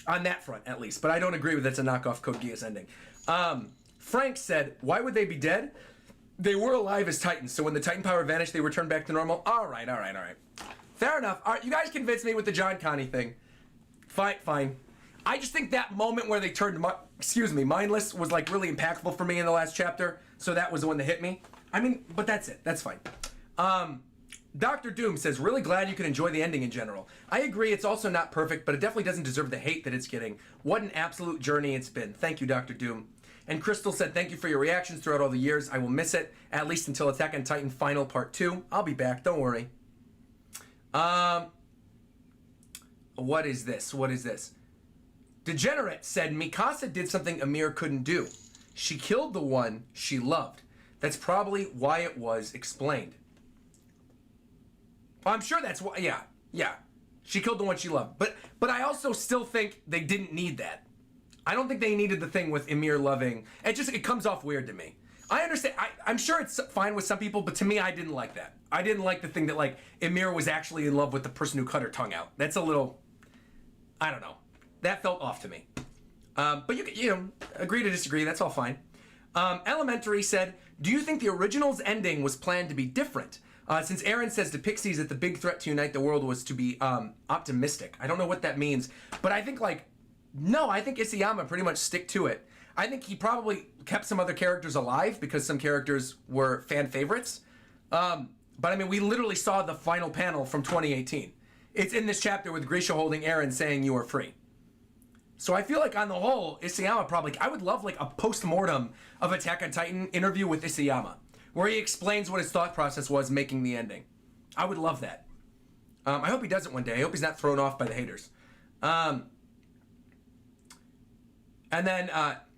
On that front, at least. But I don't agree with that's a knockoff Code Geass ending. Frank said, why would they be dead? They were alive as Titans, so when the Titan power vanished, they returned back to normal. All right. Fair enough. All right, you guys convinced me with the John Connie thing. Fine. I just think that moment where they turned, mindless was like really impactful for me in the last chapter, so that was the one that hit me. I mean, but that's it. That's fine. Dr. Doom says, really glad you can enjoy the ending in general. I agree, it's also not perfect, but it definitely doesn't deserve the hate that it's getting. What an absolute journey it's been. Thank you, Dr. Doom. And Crystal said, thank you for your reactions throughout all the years. I will miss it, at least until Attack on Titan Final Part 2. I'll be back, don't worry. What is this? Degenerate said, Mikasa did something Ymir couldn't do. She killed the one she loved. That's probably why it was explained. I'm sure that's why, yeah. She killed the one she loved. But I also still think they didn't need that. I don't think they needed the thing with Ymir loving. It comes off weird to me. I understand, I'm sure it's fine with some people, but to me, I didn't like that. I didn't like the thing that, like, Ymir was actually in love with the person who cut her tongue out. That's a little, I don't know. That felt off to me. But you know, agree to disagree, that's all fine. Elementary said, do you think the original's ending was planned to be different? Since Eren says to Pixies that the big threat to unite the world was to be optimistic. I don't know what that means, but I think no, I think Isayama pretty much stick to it. I think he probably kept some other characters alive because some characters were fan favorites. But I mean, we literally saw the final panel from 2018. It's in this chapter with Grisha holding Eren saying you are free. So I feel like on the whole, Isayama probably, I would love like a post-mortem of Attack on Titan interview with Isayama. where he explains what his thought process was making the ending. I would love that. I hope he does it one day. I hope he's not thrown off by the haters. And then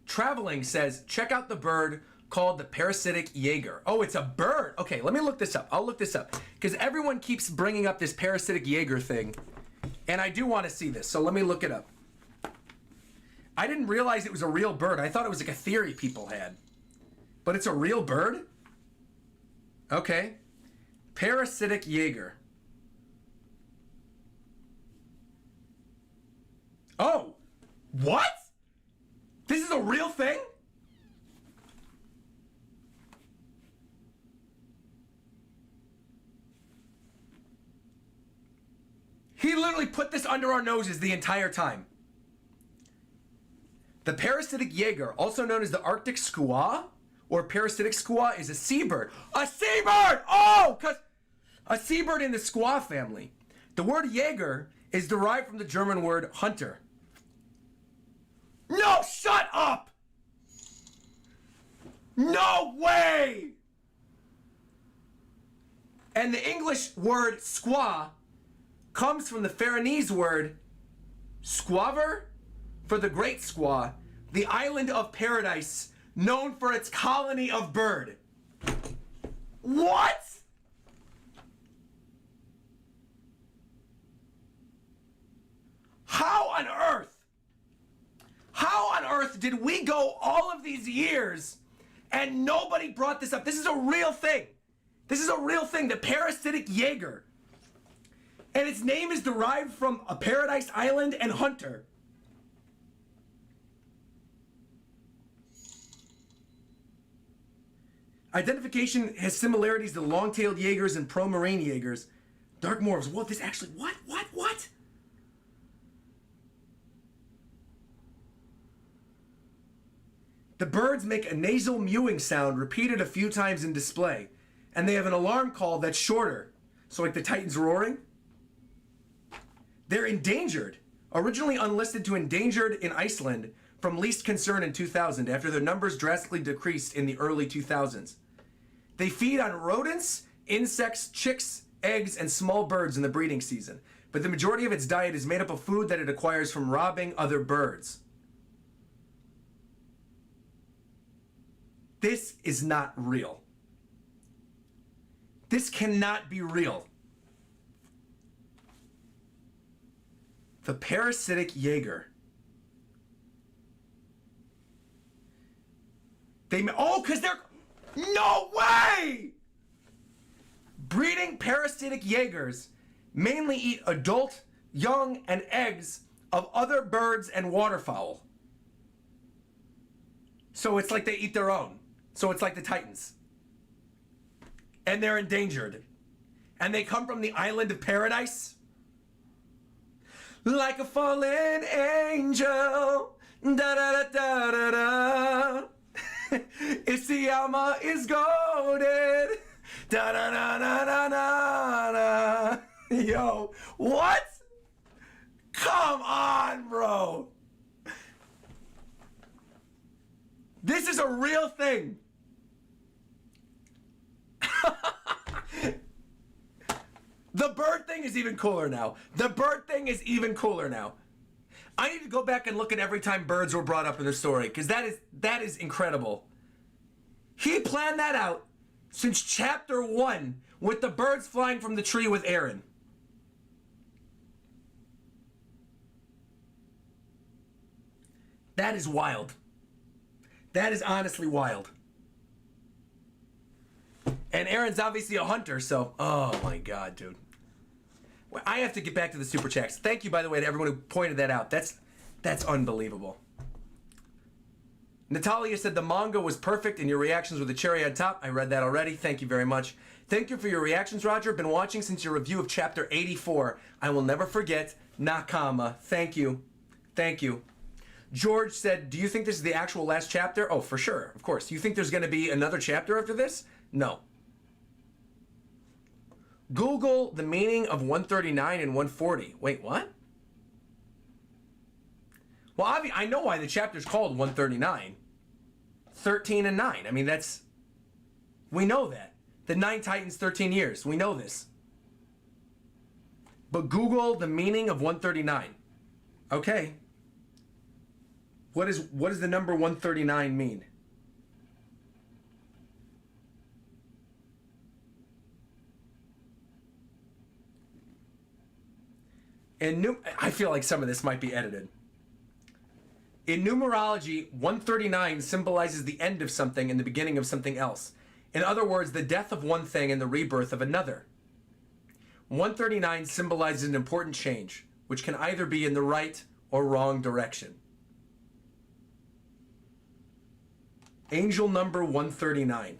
Traveling says, check out the bird called the parasitic Jaeger. Oh, it's a bird. Okay, let me look this up. I'll look this up. Because everyone keeps bringing up this parasitic Jaeger thing. And I do want to see this, so let me look it up. I didn't realize it was a real bird. I thought it was like a theory people had. But it's a real bird? Okay. Parasitic Jaeger. Oh! What? This is a real thing? He literally put this under our noses the entire time. The parasitic Jaeger, also known as the Arctic squaw, or parasitic squaw, is a seabird. A seabird! Oh! Because a seabird in the squaw family. The word Jaeger is derived from the German word hunter. No, shut up! No way! And the English word squaw comes from the Faroese word squaver for the Great Squaw, the island of paradise known for its colony of bird. What? How on earth? How on earth did we go all of these years and nobody brought this up? This is a real thing. This is a real thing, the parasitic Jaeger. And its name is derived from a paradise island and hunter. Identification has similarities to long-tailed Jaegers and pro-marine Jaegers. Dark morphs. What? This actually... What? The birds make a nasal mewing sound repeated a few times in display. And they have an alarm call that's shorter. So like the Titans roaring. They're endangered. Originally unlisted to endangered in Iceland from least concern in 2000 after their numbers drastically decreased in the early 2000s. They feed on rodents, insects, chicks, eggs, and small birds in the breeding season. But the majority of its diet is made up of food that it acquires from robbing other birds. This is not real. This cannot be real. The parasitic Jaeger. Because they're... No way! Breeding parasitic Jaegers mainly eat adult, young, and eggs of other birds and waterfowl. So it's like they eat their own. So it's like the Titans. And they're endangered. And they come from the island of paradise. Like a fallen angel. Da da da da da da. Isiyama is goaded. Da da da da da da da. Yo, what? Come on, bro. This is a real thing. The bird thing is even cooler now. The bird thing is even cooler now. I need to go back and look at every time birds were brought up in the story, because that is incredible. He planned that out since chapter 1 with the birds flying from the tree with Aaron. That is wild. That is honestly wild. And Aaron's obviously a hunter, so... Oh, my God, dude. Well, I have to get back to the super chats. Thank you, by the way, to everyone who pointed that out. That's unbelievable. Natalia said the manga was perfect and your reactions were the cherry on top. I read that already. Thank you very much. Thank you for your reactions, Roger. Been watching since your review of chapter 84. I will never forget. Nakama. Thank you. Thank you. George said, do you think this is the actual last chapter? Oh, for sure. Of course. Do you think there's going to be another chapter after this? No. Google the meaning of 139 and 140. Wait, what? Well, I know why the chapter's called 139. 13 and 9. I mean, that's We know that. The 9 Titans, 13 years. We know this. But Google the meaning of 139. Okay. What does the number 139 mean? I feel like some of this might be edited. In numerology, 139 symbolizes the end of something and the beginning of something else. In other words, the death of one thing and the rebirth of another. 139 symbolizes an important change, which can either be in the right or wrong direction. Angel number 139.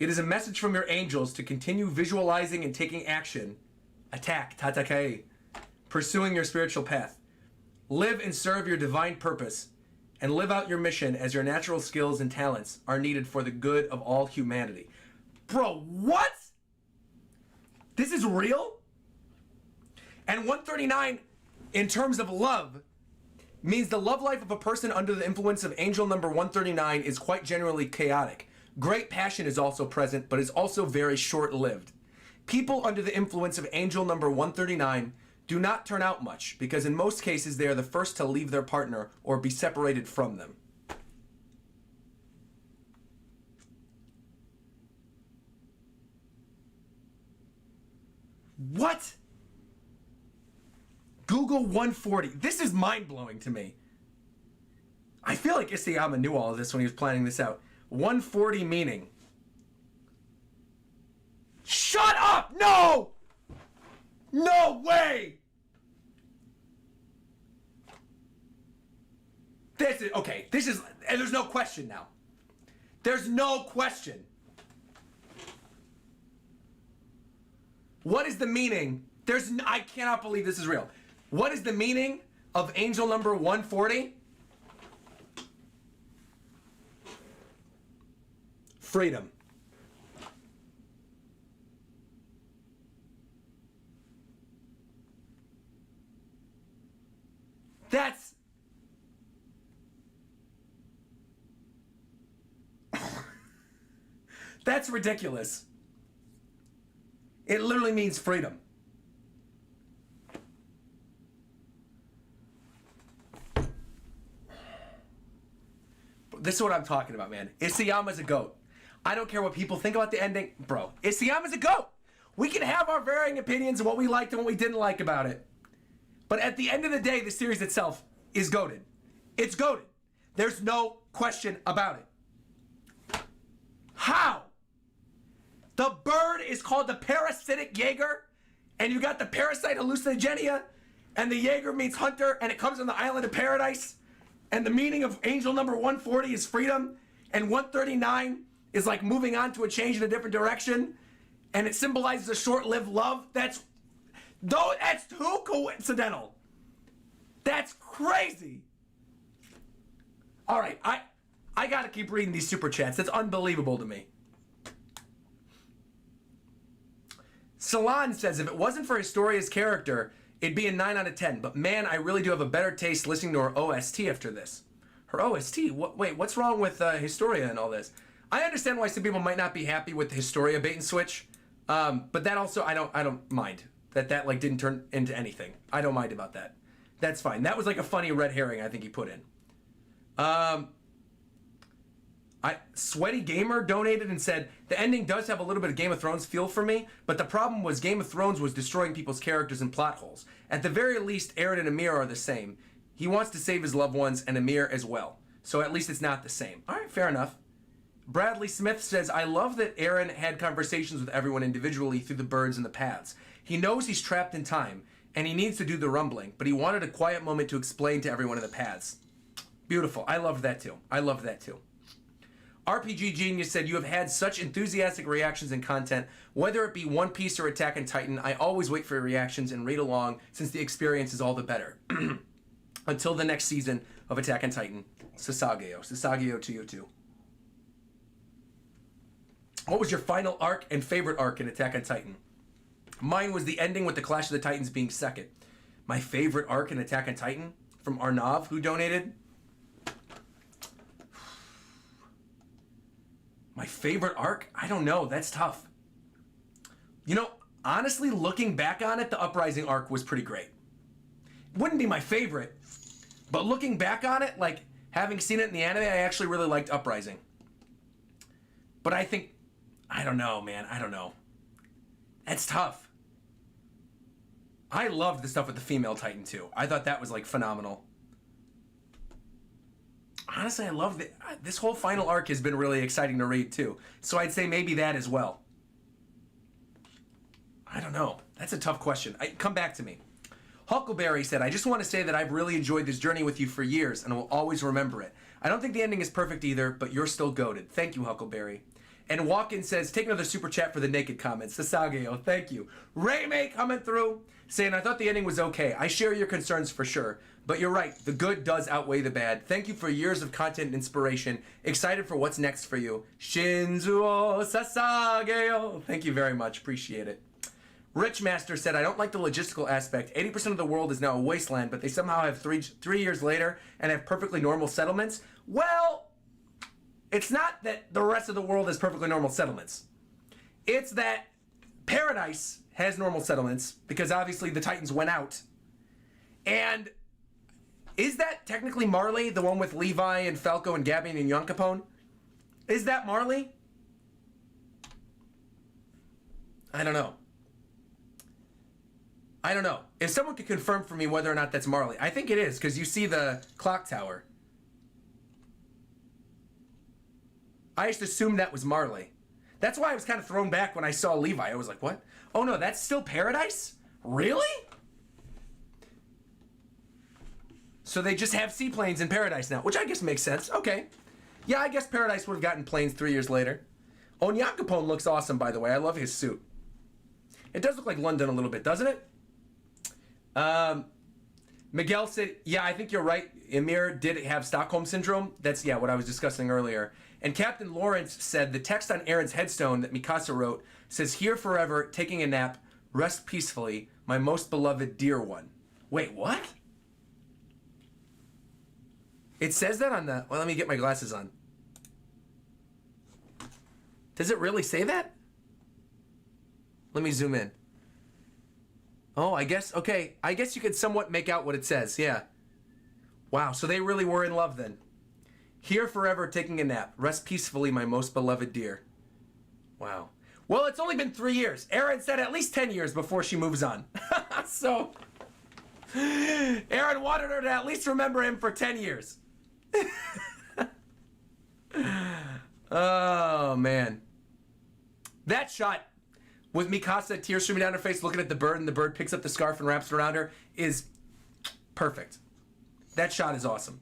It is a message from your angels to continue visualizing and taking action. Attack, tatakai. Pursuing your spiritual path. Live and serve your divine purpose, and live out your mission as your natural skills and talents are needed for the good of all humanity. Bro, what? This is real? And 139, in terms of love, means the love life of a person under the influence of angel number 139 is quite generally chaotic. Great passion is also present, but is also very short-lived. People under the influence of angel number 139 do not turn out much, because in most cases they are the first to leave their partner or be separated from them. What? Google 140. This is mind-blowing to me. I feel like Isayama knew all of this when he was planning this out. 140 meaning. Shut up! No! No way! This is, okay, this is, and there's no question now. There's no question. What is the meaning? I cannot believe this is real. What is the meaning of angel number 140? Freedom. That's ridiculous. It literally means freedom. This is what I'm talking about, man. Isayama's a GOAT. I don't care what people think about the ending. Bro, Isayama's a GOAT. We can have our varying opinions of what we liked and what we didn't like about it. But at the end of the day, the series itself is GOATed. It's GOATed. There's no question about it. How? The bird is called the parasitic Jaeger, and you got the parasite hallucinogenia, and the Jaeger means hunter, and it comes on the island of paradise, and the meaning of angel number 140 is freedom, and 139 is like moving on to a change in a different direction, and it symbolizes a short-lived love. That's too coincidental. That's crazy. All right, I gotta keep reading these super chats. That's unbelievable to me. Salon says, if it wasn't for Historia's character, it'd be a 9 out of 10. But man, I really do have a better taste listening to her OST after this. Her OST? Wait, what's wrong with Historia and all this? I understand why some people might not be happy with the Historia bait and switch, but that also I don't mind that like didn't turn into anything. I don't mind about that. That's fine. That was like a funny red herring I think he put in. Sweaty Gamer donated and said, the ending does have a little bit of Game of Thrones feel for me, but the problem was Game of Thrones was destroying people's characters and plot holes. At the very least, Eren and Amir are the same. He wants to save his loved ones and Amir as well. So at least it's not the same. All right, fair enough. Bradley Smith says, I love that Eren had conversations with everyone individually through the birds and the paths. He knows he's trapped in time, and he needs to do the rumbling, but he wanted a quiet moment to explain to everyone in the paths. Beautiful. I loved that too. I loved that too. RPG Genius said, you have had such enthusiastic reactions and content. Whether it be One Piece or Attack on Titan, I always wait for your reactions and read along since the experience is all the better. Until the next season of Attack on Titan, Sasageo. Sasageo to you too. What was your final arc and favorite arc in Attack on Titan? Mine was the ending with the Clash of the Titans being second. My favorite arc in Attack on Titan? From Arnav, who donated? My favorite arc? I don't know. That's tough. You know, honestly, looking back on it, the Uprising arc was pretty great. It wouldn't be my favorite, but looking back on it, like having seen it in the anime, I actually really liked Uprising. But I think, I don't know, man. I don't know. That's tough. I loved the stuff with the female Titan too. I thought that was like phenomenal. Honestly, I love that. This whole final arc has been really exciting to read too. So I'd say maybe that as well. I don't know. That's a tough question. Come back to me. Huckleberry said, I just want to say that I've really enjoyed this journey with you for years and will always remember it. I don't think the ending is perfect either, but you're still goated. Thank you, Huckleberry. And Walken says, take another super chat for the naked comments. Sasageo, thank you. Raymay coming through, saying, I thought the ending was okay. I share your concerns for sure. But you're right, the good does outweigh the bad. Thank you for years of content and inspiration. Excited for what's next for you. Shinzuo Sasageo. Thank you very much, appreciate it. Rich Master said, I don't like the logistical aspect. 80% of the world is now a wasteland, but they somehow have three years later and have perfectly normal settlements. Well, it's not that the rest of the world has perfectly normal settlements. It's that Paradise has normal settlements because obviously the Titans went out. And is that technically Marley, the one with Levi and Falco and Gabby and Young Capone? Is that Marley? I don't know. I don't know. If someone could confirm for me whether or not that's Marley. I think it is because you see the clock tower. I just assumed that was Marley. That's why I was kind of thrown back when I saw Levi. I was like, what? Oh no, that's still Paradise? Really? So they just have seaplanes in Paradise now, which I guess makes sense. Okay. Yeah, I guess Paradise would have gotten planes 3 years later. Onyankopon looks awesome, by the way. I love his suit. It does look like London a little bit, doesn't it? Miguel said, yeah, I think you're right. Emir did have Stockholm Syndrome. That's, yeah, what I was discussing earlier. And Captain Lawrence said the text on Aaron's headstone that Mikasa wrote says, here forever, taking a nap, rest peacefully, my most beloved dear one. Wait, what? It says that on the... Well, let me get my glasses on. Does it really say that? Let me zoom in. Oh, I guess... Okay, I guess you could somewhat make out what it says, yeah. Wow, so they really were in love then. Here forever, taking a nap. Rest peacefully, my most beloved dear. Wow. Well, it's only been 3 years. Aaron said at least 10 years before she moves on. So, Aaron wanted her to at least remember him for 10 years. Oh, man. That shot with Mikasa, tears streaming down her face, looking at the bird, and the bird picks up the scarf and wraps it around her, is perfect. That shot is awesome.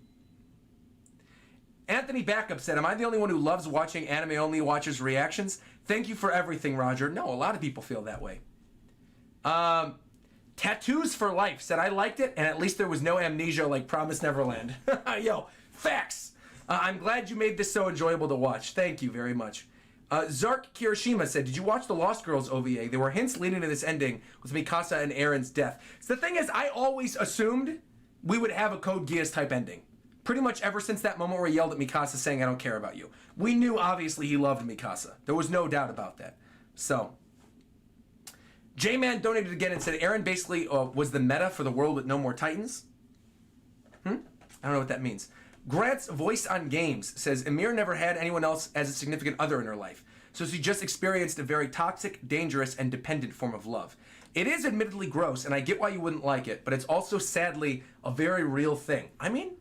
Anthony Backup said, am I the only one who loves watching anime-only watchers' reactions? Thank you for everything, Roger. No, a lot of people feel that way. Tattoos for Life said, I liked it, and at least there was no amnesia like Promise Neverland. Yo, facts. I'm glad you made this so enjoyable to watch. Thank you very much. Zark Kirishima said, did you watch the Lost Girls OVA? There were hints leading to this ending with Mikasa and Aaron's death. So the thing is, I always assumed we would have a Code Geass type ending. Pretty much ever since that moment where he yelled at Mikasa saying, I don't care about you. We knew, obviously, he loved Mikasa. There was no doubt about that. So, J-Man donated again and said, Aaron basically was the meta for the world with no more Titans. I don't know what that means. Grant's Voice on Games says, Emir never had anyone else as a significant other in her life. So she just experienced a very toxic, dangerous, and dependent form of love. It is admittedly gross, and I get why you wouldn't like it, but it's also, sadly, a very real thing. I mean...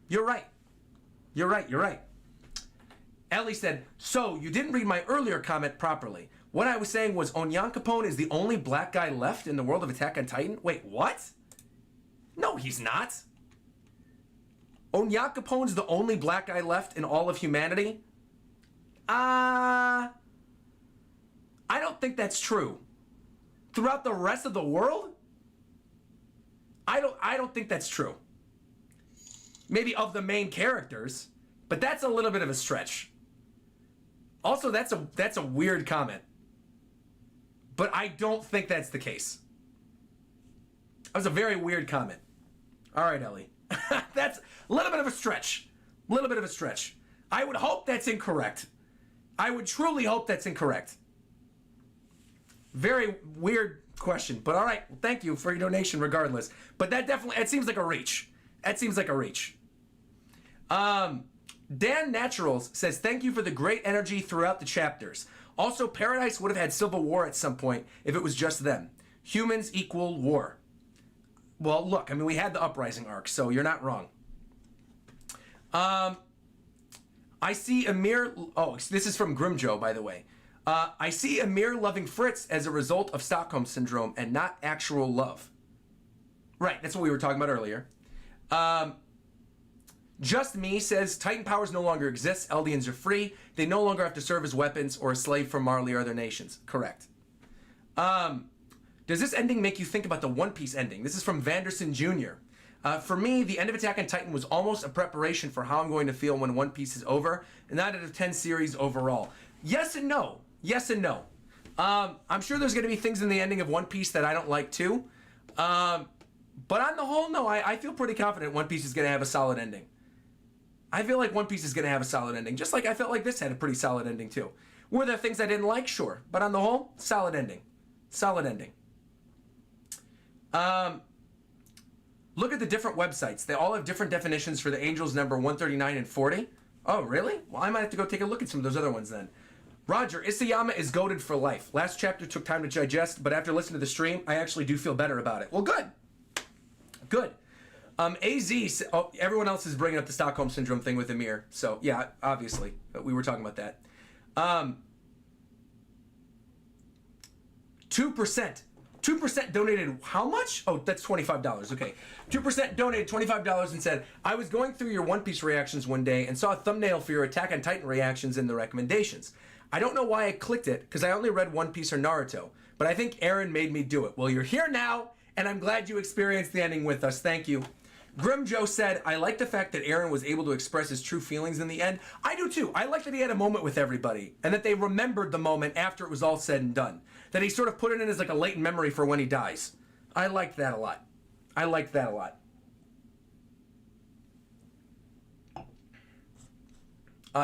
You're right. You're right. You're right. Ellie said, so you didn't read my earlier comment properly. What I was saying was Onyankopon is the only black guy left in the world of Attack on Titan? Wait, what? No, he's not. Onyankopon's the only black guy left in all of humanity? I don't think that's true. Throughout the rest of the world? I don't think that's true. Maybe of the main characters, but that's a little bit of a stretch. Also, that's a weird comment. But I don't think that's the case. That was a very weird comment. All right, Ellie. That's a little bit of a stretch. A little bit of a stretch. I would hope that's incorrect. I would truly hope that's incorrect. Very weird question, but all right. Thank you for your donation regardless. But that definitely, it seems like a reach. That seems like a reach. Dan Naturals says, thank you for the great energy throughout the chapters. Also, Paradise would have had civil war at some point if it was just them. Humans equal war. Well, look, I mean, we had the Uprising arc, so you're not wrong. I see Amir... Oh, this is from Grimjo, by the way. I see Amir loving Fritz as a result of Stockholm Syndrome and not actual love. Right, that's what we were talking about earlier. Just Me says, Titan powers no longer exist. Eldians are free. They no longer have to serve as weapons or a slave for Marley or other nations. Correct. Does this ending make you think about the One Piece ending? This is from Vanderson Jr. For me, the end of Attack on Titan was almost a preparation for how I'm going to feel when One Piece is over. And 9 out of 10 series overall. Yes and no. Yes and no. I'm sure there's going to be things in the ending of One Piece that I don't like too. But on the whole, no, I feel pretty confident One Piece is going to have a solid ending. I feel like One Piece is going to have a solid ending, just like I felt like this had a pretty solid ending too. Were there things I didn't like? Sure. But on the whole, solid ending. Solid ending. Look at the different websites. They all have different definitions for the angels number 139 and 40. Oh, really? Well, I might have to go take a look at some of those other ones then. Roger, Isayama is goated for life. Last chapter took time to digest, but after listening to the stream, I actually do feel better about it. Well, good. Good. AZ, everyone else is bringing up the Stockholm Syndrome thing with Amir. So, yeah, obviously. We were talking about that. 2%. 2% donated how much? Oh, that's $25. Okay. 2% donated $25 and said, I was going through your One Piece reactions one day and saw a thumbnail for your Attack on Titan reactions in the recommendations. I don't know why I clicked it, because I only read One Piece or Naruto, but I think Aaron made me do it. Well, you're here now, and I'm glad you experienced the ending with us. Thank you. Grimjo said, I like the fact that Aaron was able to express his true feelings in the end. I do too. I like that he had a moment with everybody, and that they remembered the moment after it was all said and done. That he sort of put it in as like a latent memory for when he dies. I liked that a lot. I liked that a lot.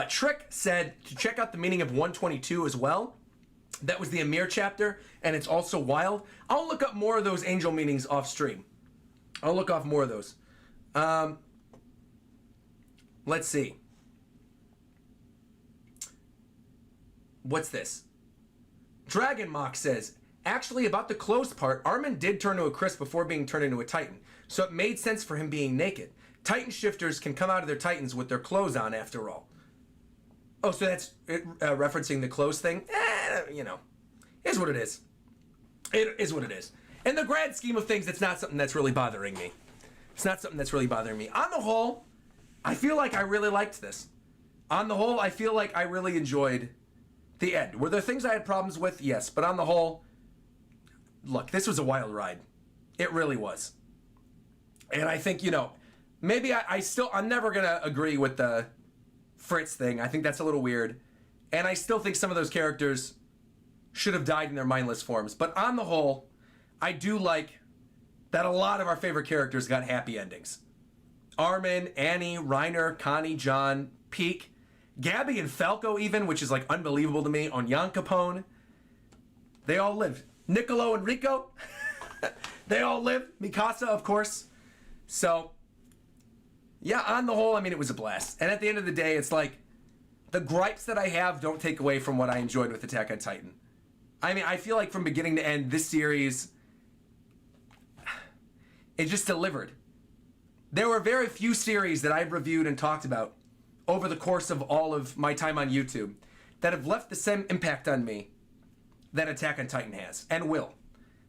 Trick said to check out the meaning of 122 as well. That was the Amir chapter, and it's also wild. I'll look up more of those angel meanings off stream. I'll look off more of those. Let's see. What's this? Dragon Mock says, actually, about the clothes part, Armin did turn to a Chris before being turned into a Titan, so it made sense for him being naked. Titan shifters can come out of their Titans with their clothes on, after all. Oh, so that's referencing the clothes thing? You know, is what it is. It is what it is. In the grand scheme of things, it's not something that's really bothering me. It's not something that's really bothering me. On the whole, I feel like I really liked this. On the whole, I feel like I really enjoyed the end. Were there things I had problems with? Yes. But on the whole, look, this was a wild ride. It really was. And I think, you know, maybe I'm never going to agree with the Fritz thing. I think that's a little weird. And I still think some of those characters should have died in their mindless forms. But on the whole, I do like that a lot of our favorite characters got happy endings. Armin, Annie, Reiner, Connie, John, Peak, Gabby and Falco even, which is like unbelievable to me, on Jan Capone. They all lived. Niccolo and Rico, they all lived. Mikasa, of course. So, yeah, on the whole, I mean, it was a blast. And at the end of the day, it's like, the gripes that I have don't take away from what I enjoyed with Attack on Titan. I mean, I feel like from beginning to end, this series, it just delivered. There were very few series that I've reviewed and talked about over the course of all of my time on YouTube that have left the same impact on me that Attack on Titan has, and will.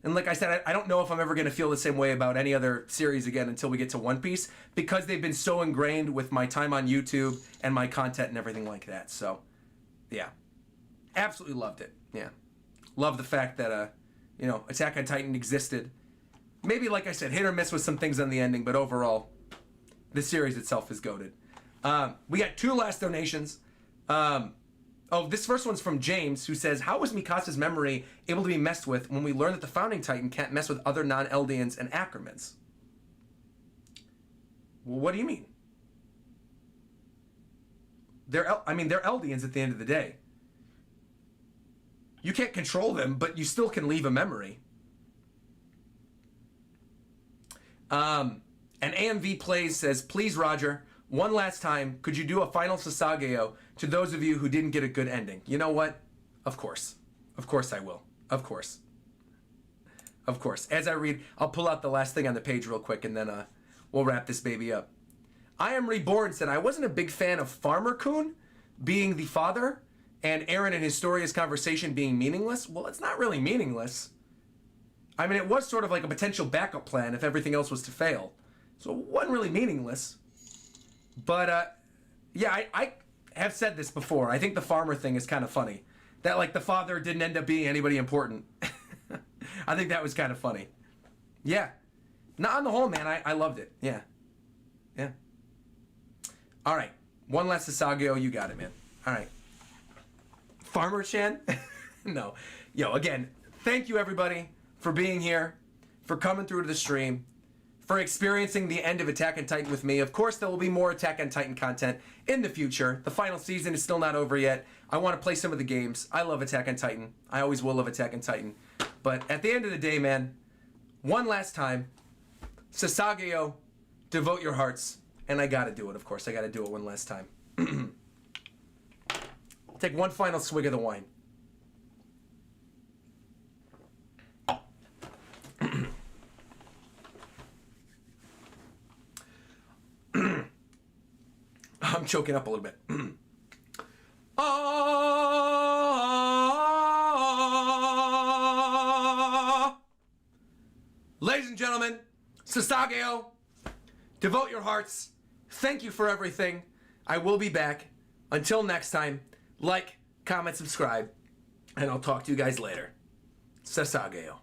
And like I said, I don't know if I'm ever going to feel the same way about any other series again until we get to One Piece, because they've been so ingrained with my time on YouTube and my content and everything like that. So, yeah. Absolutely loved it. Yeah. Love the fact that, you know, Attack on Titan existed. Maybe, like I said, hit or miss with some things on the ending, but overall, the series itself is goated. We got 2 last donations. This first one's from James, who says, how was Mikasa's memory able to be messed with when we learned that the Founding Titan can't mess with other non-Eldians and Ackermans? Well, what do you mean? They're Eldians at the end of the day. You can't control them, but you still can leave a memory. And AMV Plays says, please, Roger, one last time, could you do a final Sasageo to those of you who didn't get a good ending? You know what? Of course. Of course I will. Of course. Of course. As I read, I'll pull out the last thing on the page real quick, and then we'll wrap this baby up. I Am Reborn said, I wasn't a big fan of Farmer Coon being the father, and Aaron and Historia's conversation being meaningless. Well, it's not really meaningless. I mean, it was sort of like a potential backup plan if everything else was to fail. So it wasn't really meaningless. But, yeah, I have said this before. I think the farmer thing is kind of funny. That, like, the father didn't end up being anybody important. I think that was kind of funny. Yeah. Not on the whole, man. I loved it. Yeah. Yeah. All right. One last Sasageo. You got it, man. All right. Farmer Chan? No. Yo, again, thank you, everybody, for being here, for coming through to the stream, for experiencing the end of Attack on Titan with me. Of course, there will be more Attack on Titan content in the future. The final season is still not over yet. I want to play some of the games. I love Attack on Titan. I always will love Attack on Titan. But at the end of the day, man, one last time, Sasageo, devote your hearts. And I got to do it, of course. I got to do it one last time. Take one final swig of the wine. I'm choking up a little bit. Ladies and gentlemen, Sasageo, devote your hearts. Thank you for everything. I will be back. Until next time, like, comment, subscribe, and I'll talk to you guys later. Sasageo.